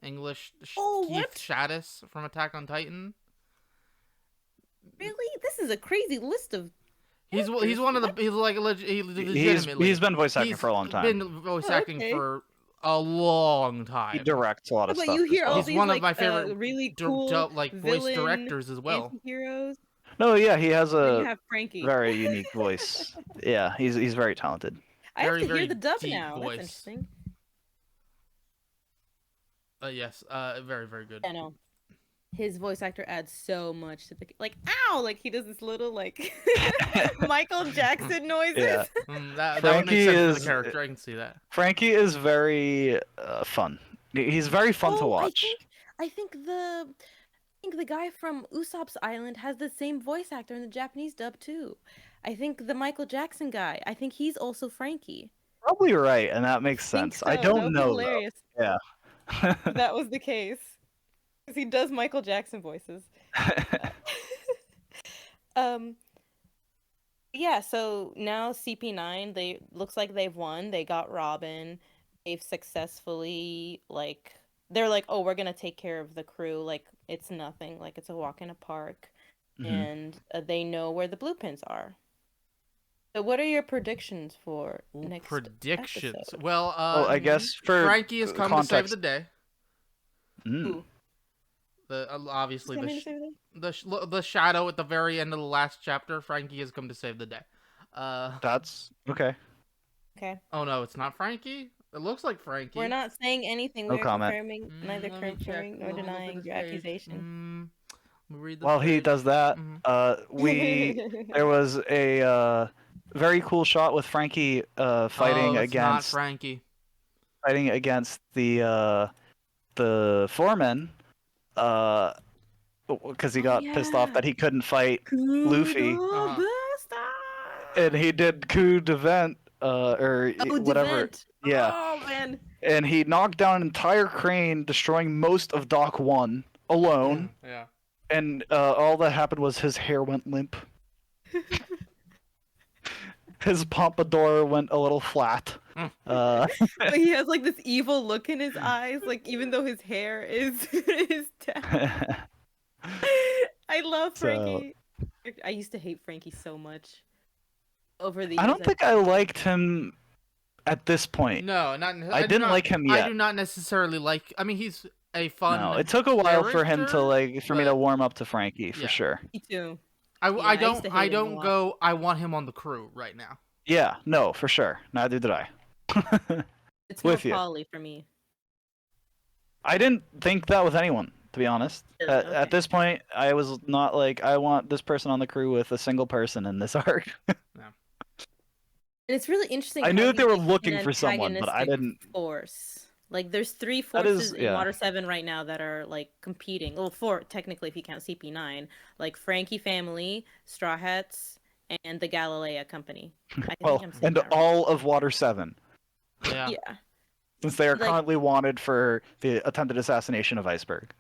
English Oh, Keith what? Shadis from Attack on Titan. Really? This is a crazy list of. He's actors. one of the What? he's like legitimately He's been voice acting he's for a long time. been voice acting Okay. for a long He time. directs a lot of But stuff. you as hear all well. He's these one of like my favorite really cool like voice villain directors as well. anti-heroes. No, yeah, he has Then you a have Frankie. very unique voice. Yeah, he's very talented. I have very, to hear very the dub deep now. voice. That's interesting. Yes, very very good. I know. His voice actor adds so much to the like. Ow! Like he does this little like Michael Jackson noises. Yeah. That would make Frankie sense for is- the character. I can see that. Frankie is very fun. He's very fun to Oh, watch. I think the guy from Usopp's Island has the same voice actor in the Japanese dub too. I think the Michael Jackson guy. I think he's also Frankie. Probably right, and that makes Think sense. so. I That don't would be know though. hilarious Yeah. if that was the case. Because he does Michael Jackson voices. Yeah, so now CP9, they looks like they've won. They got Robin. They've successfully they're like, "Oh, we're going to take care of the crew like it's nothing, like it's a walk in a park." Mhm. And they know where the blue pins are. So what are your predictions for next Predictions. episode? Well, Well, I guess for Frankie has come context, to save the day. Mm. Who? Obviously Coming to save the day? the shadow at the very end of the last chapter. Frankie has come to save the day. That's okay. Okay. Oh no, it's not Frankie. It looks like Frankie. We're not saying anything. No We're comment. confirming, neither Let me check. confirming nor Let me look at denying his your page. accusation. Let me read the While he page. does that, Mhm. there was a very cool shot with Frankie fighting Oh, it's not against Frankie. the foreman because he got pissed off yeah. that he couldn't fight Luffy. Uh-huh. And he did coup de vent or Oh, whatever. Devent. Yeah. Oh man. And he knocked down an entire crane, destroying most of Dock 1 alone. Yeah. And all that happened was his hair went limp. His pompadour went a little flat. But he has like this evil look in his eyes, like even though his hair is down. I love So- Frankie. I used to hate Frankie so much. Over the I years, don't think I liked him at this point. No, not. I do didn't not- like him I yet. do not necessarily like. I mean, he's a fun. No, it took a while for him to character, for me to but- warm up to Frankie for Yeah. sure. me too. I I used don't. to I hate him a don't lot. go. I want him on the crew right now. Yeah, no, for sure. Neither did I. It's more With you. Polly for me. I didn't think that with anyone, to be honest. Really? At Okay. this point, I was not like, I want this person on the crew with a single person in this arc. And it's really interesting. I how knew that you they were make looking an for someone, but I antagonistic didn't. force. Like there's three That is- forces in yeah. Water 7 right now that are like competing. Well, four technically if you count CP9. Like Frankie family, Straw Hats, and the Galilea Company. I Well, think I'm saying and that right. all of Water 7, Yeah. Yeah. since they are Like- currently wanted for the attempted assassination of Iceberg.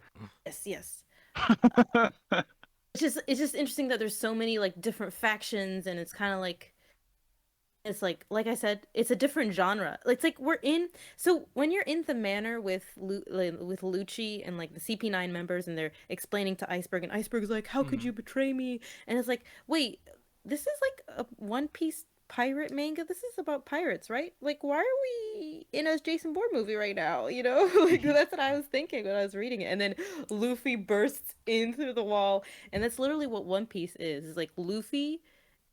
Yes. It's just interesting that there's so many like different factions, and it's kind of like It's like I said, it's a different genre. It's like we're in. So when you're in the manor with with Lucci and like the CP9 members, and they're explaining to Iceberg, and Iceberg's like, "How could Mhm. you betray me?" And it's like, wait, this is like a One Piece pirate manga. This is about pirates, right? Like, why are we in a Jason Bourne movie right now? You know, like that's what I was thinking when I was reading it. And then Luffy bursts in through the wall, and that's literally what One Piece is. It's like Luffy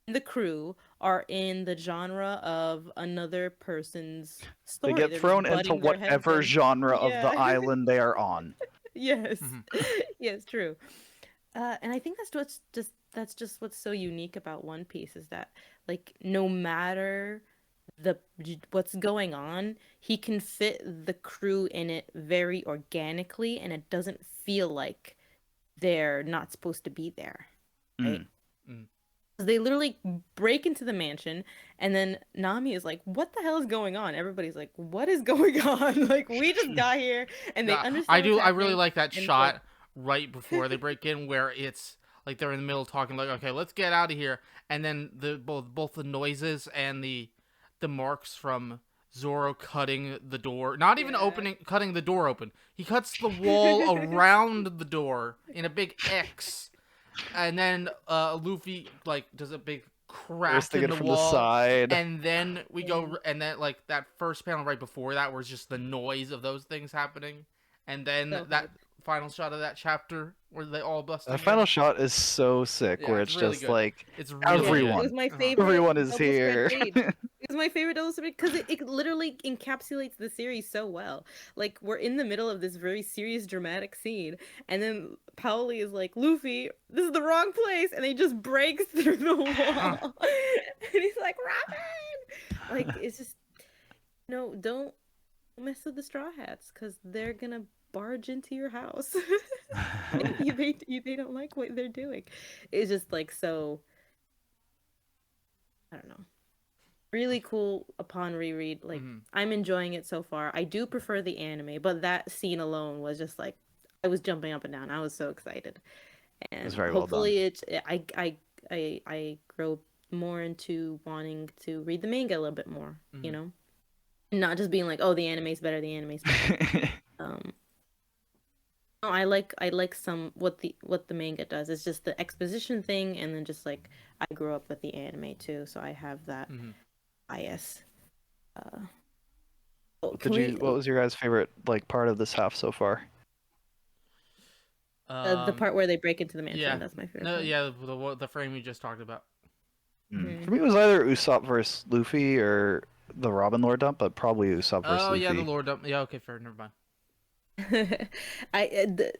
and the crew are in the genre of another person's They story. get They're thrown just into butting their heads whatever in. genre of the Yeah. island they are on. Yes. Mhm. Yes, true. And I think that's just what's so unique about One Piece is that like no matter what's going on, he can fit the crew in it very organically, and it doesn't feel like they're not supposed to be there, right? Mm. Mm. They literally break into the mansion, and then Nami is like, "What the hell is going on?" Everybody's like, "What is going on?" Like, we just got here, and they Nah, understand what's I really happening, like that and it's like, shot right before they break in, where it's like they're in the middle talking, like, okay, let's get out of here, and then the both the noises and the marks from Zoro cutting the door, not even yeah. cutting the door open. He cuts the wall around the door in a big X, and then Luffy like does a big crack Bursting in it the from the wall, side. and then we Yeah. go, and then like that first panel right before that was just the noise of those things happening, and then So that hype. final shot of that chapter where they all bust in That final there. shot is so sick, Yeah, where it's it's really just good. like It's really Yes, good. it was everyone, my Uh-huh. favorite everyone is double spread here. page. It was my favorite double spread because it literally encapsulates the series so well. Like we're in the middle of this very serious, dramatic scene, and then Paoli is like, "Luffy, this is the wrong place," and he just breaks through the wall, and he's like, "Robin!" Like it's just no, don't mess with the Straw Hats because they're gonna barge into your house. If they don't like what they're doing. It's just like so. I don't know. Really cool upon reread. Like Mhm. I'm enjoying it so far. I do prefer the anime, but that scene alone was just like I was jumping up and down. I was so excited, It's and very well done. hopefully I grow more into wanting to read the manga a little bit more. You Mhm. know, not just being like, oh, the anime's better. The anime's better. No, I like some what the manga does. It's just the exposition thing, and then just like I grew up with the anime too, so I have that Mhm. bias. Uh, oh, Did you? What was your guys' favorite like part of this half so far? the part where they break into the mansion? Yeah. That's my favorite No, part. yeah, the frame we just talked about. Mhm. For me, it was either Usopp versus Luffy or the Robin Lord dump, but probably Usopp versus Oh yeah, the Luffy. Lord Dump. Yeah, okay, fair, never mind.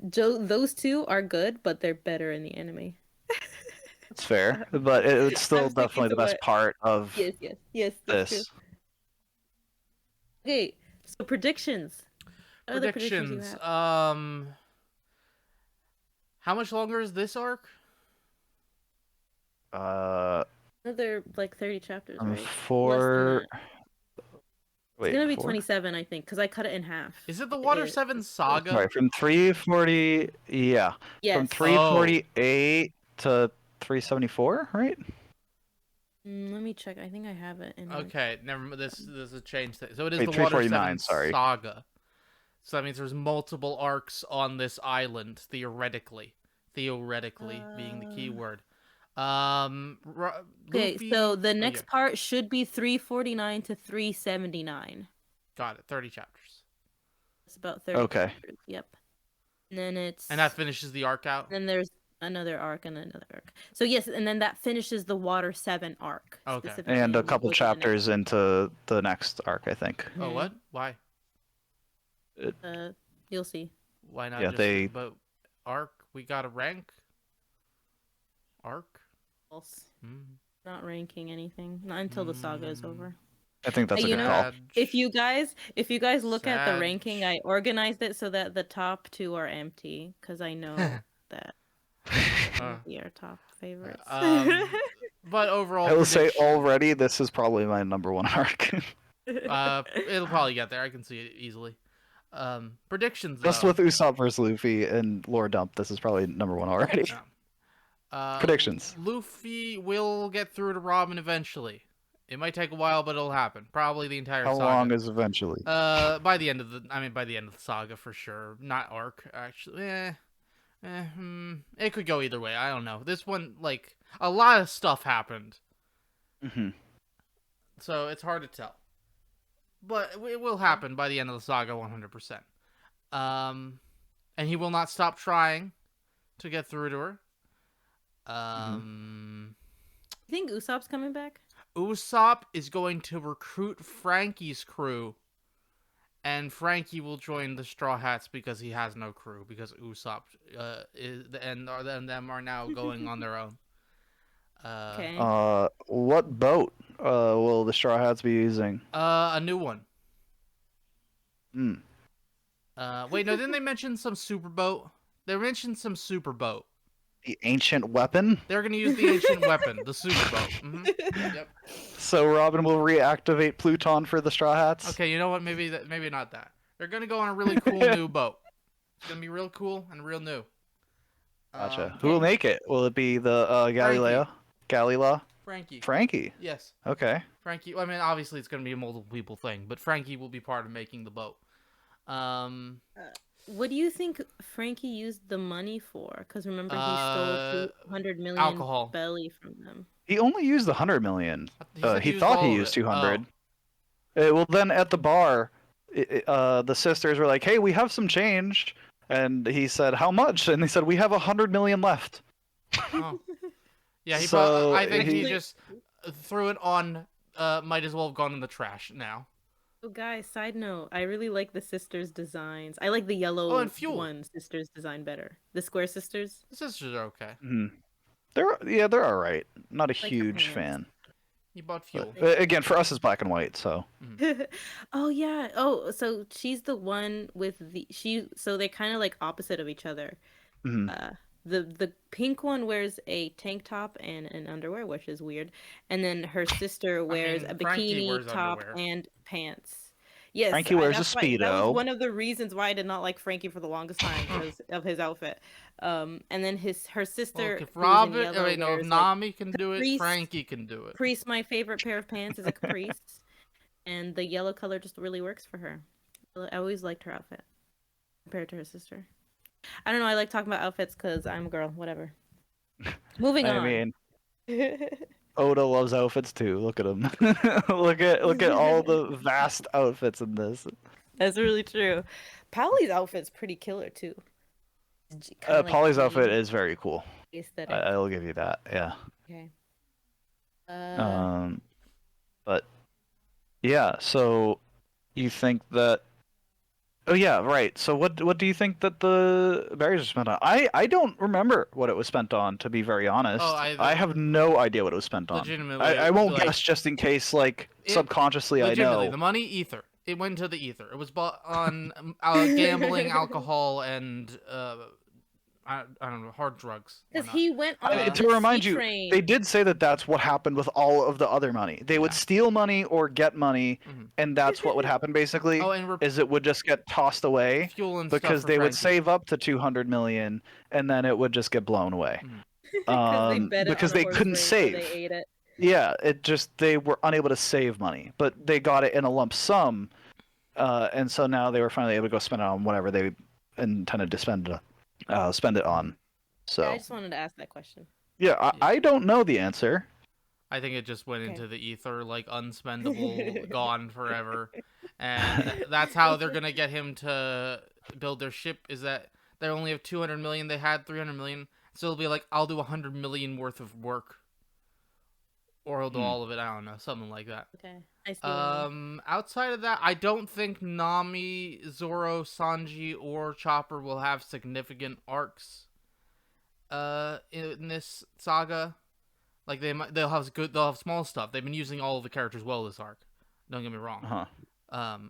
Those two are good, but they're better in the anime. It's fair, but it's still I'm sticking definitely the to best what. part of Yes, that's true. this. Okay, so predictions. What other predictions do you Predictions. have? How much longer is this arc? Uh, Another like 30 chapters, right? Less than four. that. It's Wait, gonna be 4? 27, I think, because I cut it in half. Is it the Water It- 7 saga? Sorry, from 340. Yeah, Yes. from 348 to 374, right? Let me check. I think I have it in. Okay, never mind. This is a change thing. So it is Wait, the Water 7 349, sorry. saga. So that means there's multiple arcs on this island, theoretically. Theoretically being the key word. Okay, Luffy... so the oh, next yeah. part should be 349 to 379. Got it. 30 chapters. It's about 30 Okay. chapters. Yep. And then it's. And that finishes the arc out? Then there's another arc and another arc. So yes, and then that finishes the Water 7 arc. Okay. Specifically, And a what couple goes to the next- chapters into the next arc, I think. Oh, what? Why? You'll see. Why not Yeah, just... But arc? We got a rank? Arc? False. Hmm. Not ranking anything. Not until the saga is over. I think that's a You good know, call. Sad. If you guys look at the Sad. ranking, I organized it so that the top two are empty because I know that we are top favorites. But overall, I will say prediction- already, this is probably my number one arc. it'll probably get there. I can see it easily. Predictions. Just though. with Usopp versus Luffy and Lore Dump, this is probably number one already. Yeah. Predictions. Luffy will get through to Robin eventually. It might take a while, but it'll happen. Probably the entire How saga. long is eventually? By the end of the saga for sure. Not arc, actually. It could go either way. I don't know. This one, like, a lot of stuff happened, Hmm. so it's hard to tell. But it will happen by the end of the saga, 100%. And he will not stop trying to get through to her. You think Usopp's coming back? Usopp is going to recruit Frankie's crew, and Frankie will join the Straw Hats because he has no crew, because Usopp and them are now going on their own. Okay. What boat will the Straw Hats be using? A new one. Hmm. Wait, no, didn't they mention some super boat? They mentioned some super boat. The ancient weapon? They're gonna use the ancient weapon, the super boat. Yep. So Robin will reactivate Pluton for the Straw Hats? Okay, you know what? Maybe not that. They're gonna go on a really cool new boat. It's gonna be real cool and real new. Gotcha. Who will make it? Will it be the Galileo? Galila? Frankie. Frankie? Yes, Okay. Frankie. I mean, obviously it's gonna be a multiple people thing, but Frankie will be part of making the boat. What do you think Frankie used the money for? Because remember, he stole 200 million alcohol. belly from them. He only used 100 million. said He used thought all he of used it. 200. Well, then at the bar, the sisters were like, "Hey, we have some change," and he said, "How much?" And they said, "We have 100 million left." Oh. Yeah, he. So I think he he- just threw it on. Might as well have gone in the trash now. Oh, guys, side note, I really like the sisters' designs. I like the yellow and Fuel. one sisters design better. The square sisters. The sisters are okay. Mhm. They're all right. Not a Like the huge pants. fan. You bought Fuel. But, again, for us, it's black and white. So Oh yeah. Oh, so she's the one with so they're kind of like opposite of each other. mhm. The pink one wears a tank top and an underwear, which is weird, and then her sister wears a Frankie bikini wears top underwear. and pants. Yes, Frankie wears a that's why- That was Speedo. one of the reasons why I did not like Frankie for the longest time because of his outfit. And then her sister. Look, if who's in Robin, yellow, wait, no, if wears, like, Nami can do it, Caprice. Frankie can do it. Caprice, my favorite pair of pants is a Caprice, and the yellow color just really works for her. I always liked her outfit compared to her sister. I don't know. I like talking about outfits because I'm a girl. Whatever. Moving I on. mean, Oda loves outfits too. Look at him. look at all the vast outfits in this. That's really true. Pauli's outfit's pretty killer too. Kinda like Polly's outfit green is very cool. aesthetic. I'll give you that. Yeah. Okay. But yeah. So you think that? Oh yeah, right. So what do you think that the berries are spent on? I don't remember what it was spent on, to be very honest. Oh, I have no idea what it was spent on. Legitimately, I won't like, guess just in case, like It- subconsciously I Legitimately, know. the money, ether. It went into the ether. It was bought on gambling, alcohol, and I don't know, hard drugs. Because whatnot. he went on To the remind sea you, train. they did say that that's what happened with all of the other money. They would Yeah. steal money or get money, Mhm. and that's what would happen basically. Oh, and Is it would just get tossed away fuel and because stuff for they would Frankie. save up to 200 million, and then it would just get blown away. Because they bet it because on a they horse couldn't race, so save. They ate it. Yeah, it just they were unable to save money, but they got it in a lump sum, and so now they were finally able to go spend it on whatever they intended to spend it on. So Yeah, I just wanted to ask that question. yeah, I don't know the answer. I think it just went Okay. into the ether, like unspendable, gone forever, and that's how they're gonna get him to build their ship. Is that they only have 200 million? They had 300 million, so it'll be like, I'll do 100 million worth of work, or he'll do all of it. I don't know, something like that. Okay, I see. Outside of that, I don't think Nami, Zoro, Sanji, or Chopper will have significant arcs. In this saga, like they'll have small stuff. They've been using all of the characters well this arc. Don't get me wrong. Huh.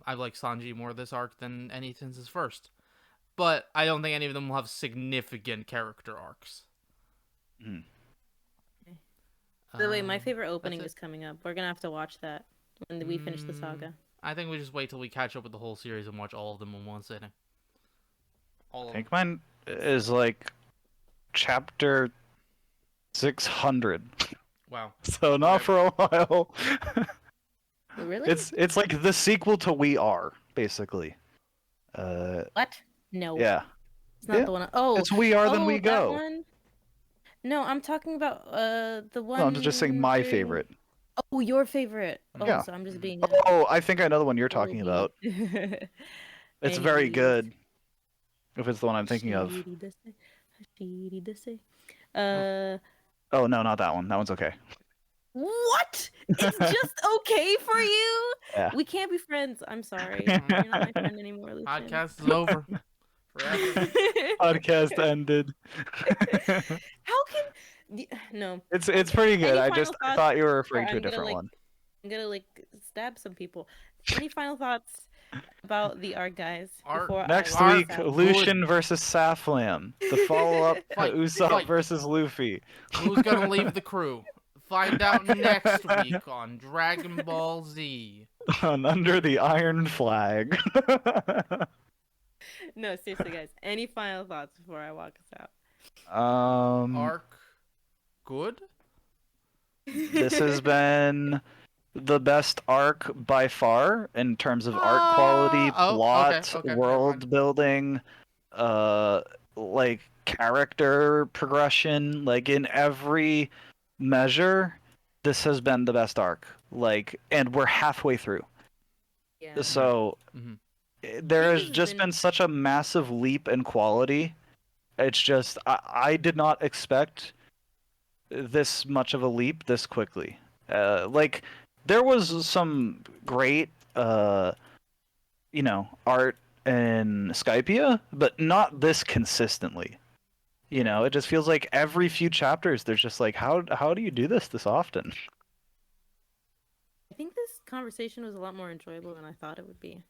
I like Sanji more this arc than any since his first, but I don't think any of them will have significant character arcs. Mhm. By the way, my favorite opening it. is coming up. We're gonna have to watch that when we finish the saga. I think we just wait till we catch up with the whole series and watch all of them in one sitting. All I of think mine is like chapter 600. them. Wow. So not for a while. Really? It's like the sequel to We Are, basically. What? No. Yeah. It's not Yeah. the one. Oh, It's We Are Then We that Go. one? No, I'm talking about the one. No, I'm just saying my favorite. Oh, your favorite. Oh, Yeah. so I'm just being. Oh, I think I know the one you're talking about. It's It's very good. If it's the one I'm thinking of. Uh, Oh no, not that one. That one's okay. what? It's just okay for you? Yeah. We can't be friends. I'm sorry. You're not my friend anymore, Lucian. Podcast is over. Forever. Podcast ended. How can no? It's pretty good. Any I final just thoughts thought you were before referring to a I'm gonna, different like, one. I'm gonna like stab some people. Any final thoughts about the art guys Art- before Next I week, out? Lucian versus Saflam. The follow-up to Fight, Usopp fight. versus Luffy. Who's gonna leave the crew? Find out next week on Dragon Ball Z. On Under the Iron Flag. No, seriously, guys. Any final thoughts before I walk us out? Arc, good. This has been the best arc by far in terms of art quality, Oh, plot, okay, world building, like character progression, like in every measure, this has been the best arc. Like, and we're halfway through. Yeah. So Mhm. there has This has just been such a massive leap in quality. It's just I did not expect this much of a leap this quickly. Like there was some great art in Skypia, but not this consistently. You know, it just feels like every few chapters there's just like how do you do this often? I think this conversation was a lot more enjoyable than I thought it would be.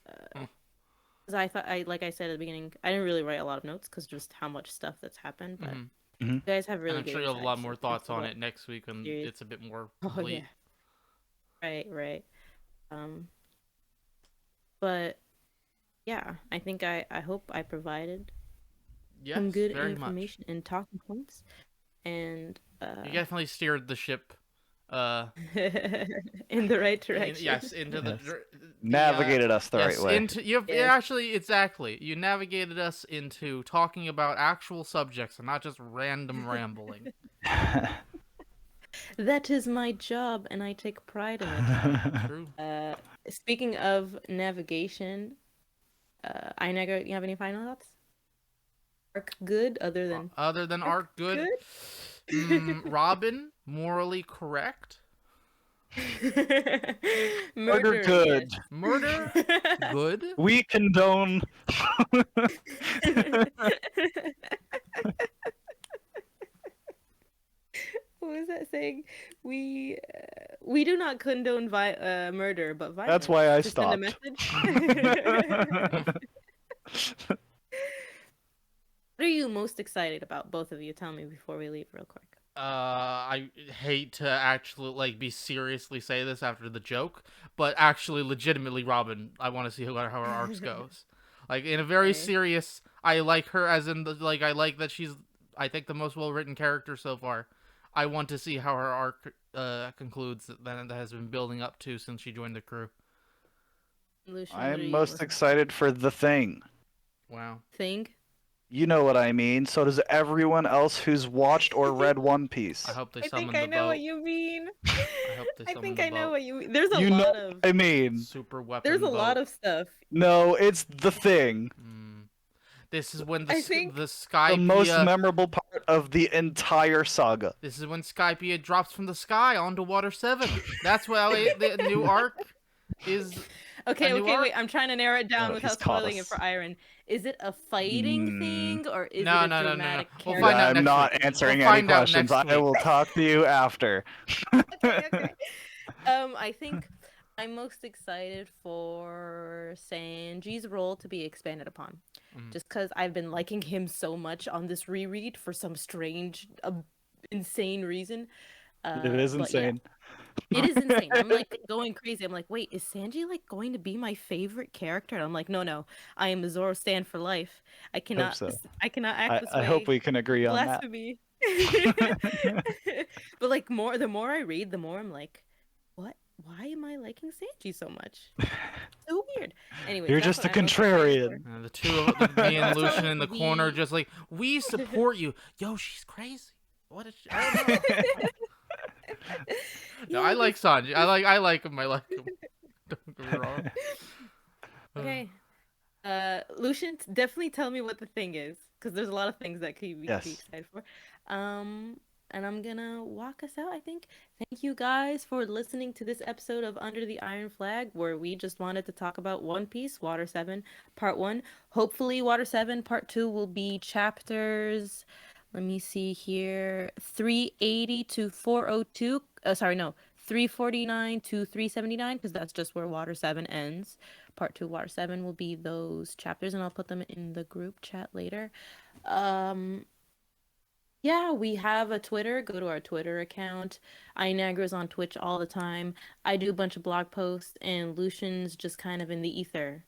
Because I thought, like I said at the beginning, I didn't really write a lot of notes because just how much stuff that's happened. But Mhm. you guys have really And I'm good sure you'll have a lot insights more into thoughts on what- it next week when series. it's a bit more Oh complete. yeah. Right. But yeah, I think I hope I provided Yes, some good very information and talking points, and much. You definitely steered the ship. in the right direction. Yes, into the Yes. Navigated us the yes, right way. into you've Yes. actually exactly. You navigated us into talking about actual subjects and not just random rambling. That is my job, and I take pride in it. True. Speaking of navigation, Einager, you have any final thoughts? Arc good, other than Other than Arc good, Robin morally correct. Murder good. Murder good. We condone. What was that saying? We do not condone murder, but violence. That's why I To send a stopped. message. What are you most excited about, both of you? Tell me before we leave, real quick. I hate to actually be seriously say this after the joke, but actually, legitimately, Robin, I want to see how her arcs goes. Like in a very Okay. serious, I like her as in I like that she's I think the most well written character so far. I want to see how her arc concludes that has been building up to since she joined the crew. Lucian, what are I'm you most excited for The Thing. Wow. Thing? You know what I mean. So does everyone else who's watched or read One Piece. I hope they I summon think I the know boat. what you mean. I hope they I summon think the I know boat. what you mean. There's a You know lot of. what I mean. Super weapon. There's a boat. lot of stuff. No, it's The Thing. This is when I think the Skypia. The most memorable part of the entire saga. This is when Skypia drops from the sky onto Water 7. That's why the new arc is. Okay, a new wait. arc? I'm trying to narrow it down Oh, without he's caught spoiling it us. for Iron. Is it a fighting thing or is No, it a no, no, no, no. dramatic We'll character? find out I'm next not week. answering We'll any find out questions. next I week. will talk to you after. Okay. I think I'm most excited for Sanji's role to be expanded upon. Just because I've been liking him so much on this reread for some strange, insane reason. It is but yeah. insane. It is insane. I'm like going crazy. I'm like, wait, is Sanji like going to be my favorite character? And I'm like, no. I am a Zoro stan for life. I cannot. so. I cannot act this way. I hope we can agree on that. Blasphemy. But like the more I read, the more I'm like, what? Why am I liking Sanji so much? So weird. Anyway, You're just a contrarian. The two of me and Lucian in the corner, We- just like, we support you. Yo, she's crazy. What is she? I don't know. No, I like Sanji. I like him. I like him. Don't get me wrong. Okay. Lucian, definitely tell me what the thing is, because there's a lot of things that could be Yes. excited for. And I'm gonna walk us out, I think. Thank you guys for listening to this episode of Under the Iron Flag, where we just wanted to talk about One Piece, Water 7, Part 1. Hopefully, Water 7, Part 2 will be chapters, let me see here, 380 to 402. Sorry, no, 349 to 379, because that's just where Water 7 ends. Part 2, Water 7 will be those chapters, and I'll put them in the group chat later. Yeah, we have a Twitter. Go to our Twitter account. iNagra's on Twitch all the time. I do a bunch of blog posts, and Lucian's just kind of in the ether.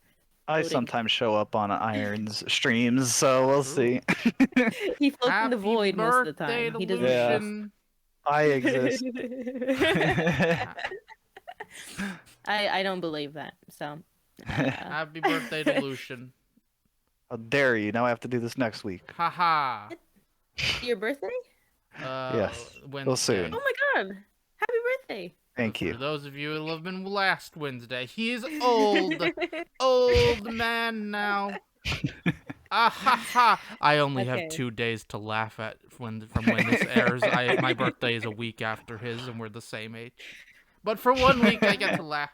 I Voting. sometimes show up on Iron's streams, so we'll see. He floats in Happy the void most of the birthday time. to He doesn't. Yeah. Lucian. I exist. I don't believe that. So. Happy birthday to Lucian. How dare you? Now I have to do this next week. Haha. Your birthday? Yes, Wednesday. soon. Oh my god! Happy birthday! Thank For you. those of you who have been last Wednesday, he is old man now. Ah ha ha! I only Okay. have 2 days to laugh at from when this airs. My birthday is a week after his, and we're the same age. But for 1 week, I get to laugh.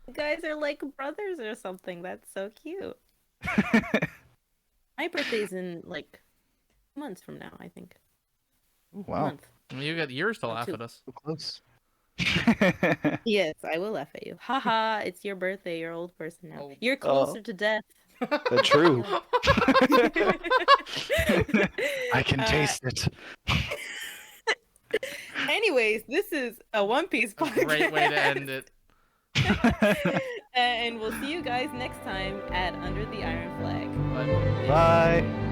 You guys are like brothers or something. That's so cute. My birthday's in like months from now, I think. Wow, Month. You got years to Oh, laugh 2. at us. so close. Yes, I will laugh at you. Haha, it's your birthday. You're an old person now. Oh. You're closer to death. True. I can Uh, taste it. Anyways, this is a One Piece A podcast. great way to end it. And we'll see you guys next time at Under the Iron Flag. Bye. Bye.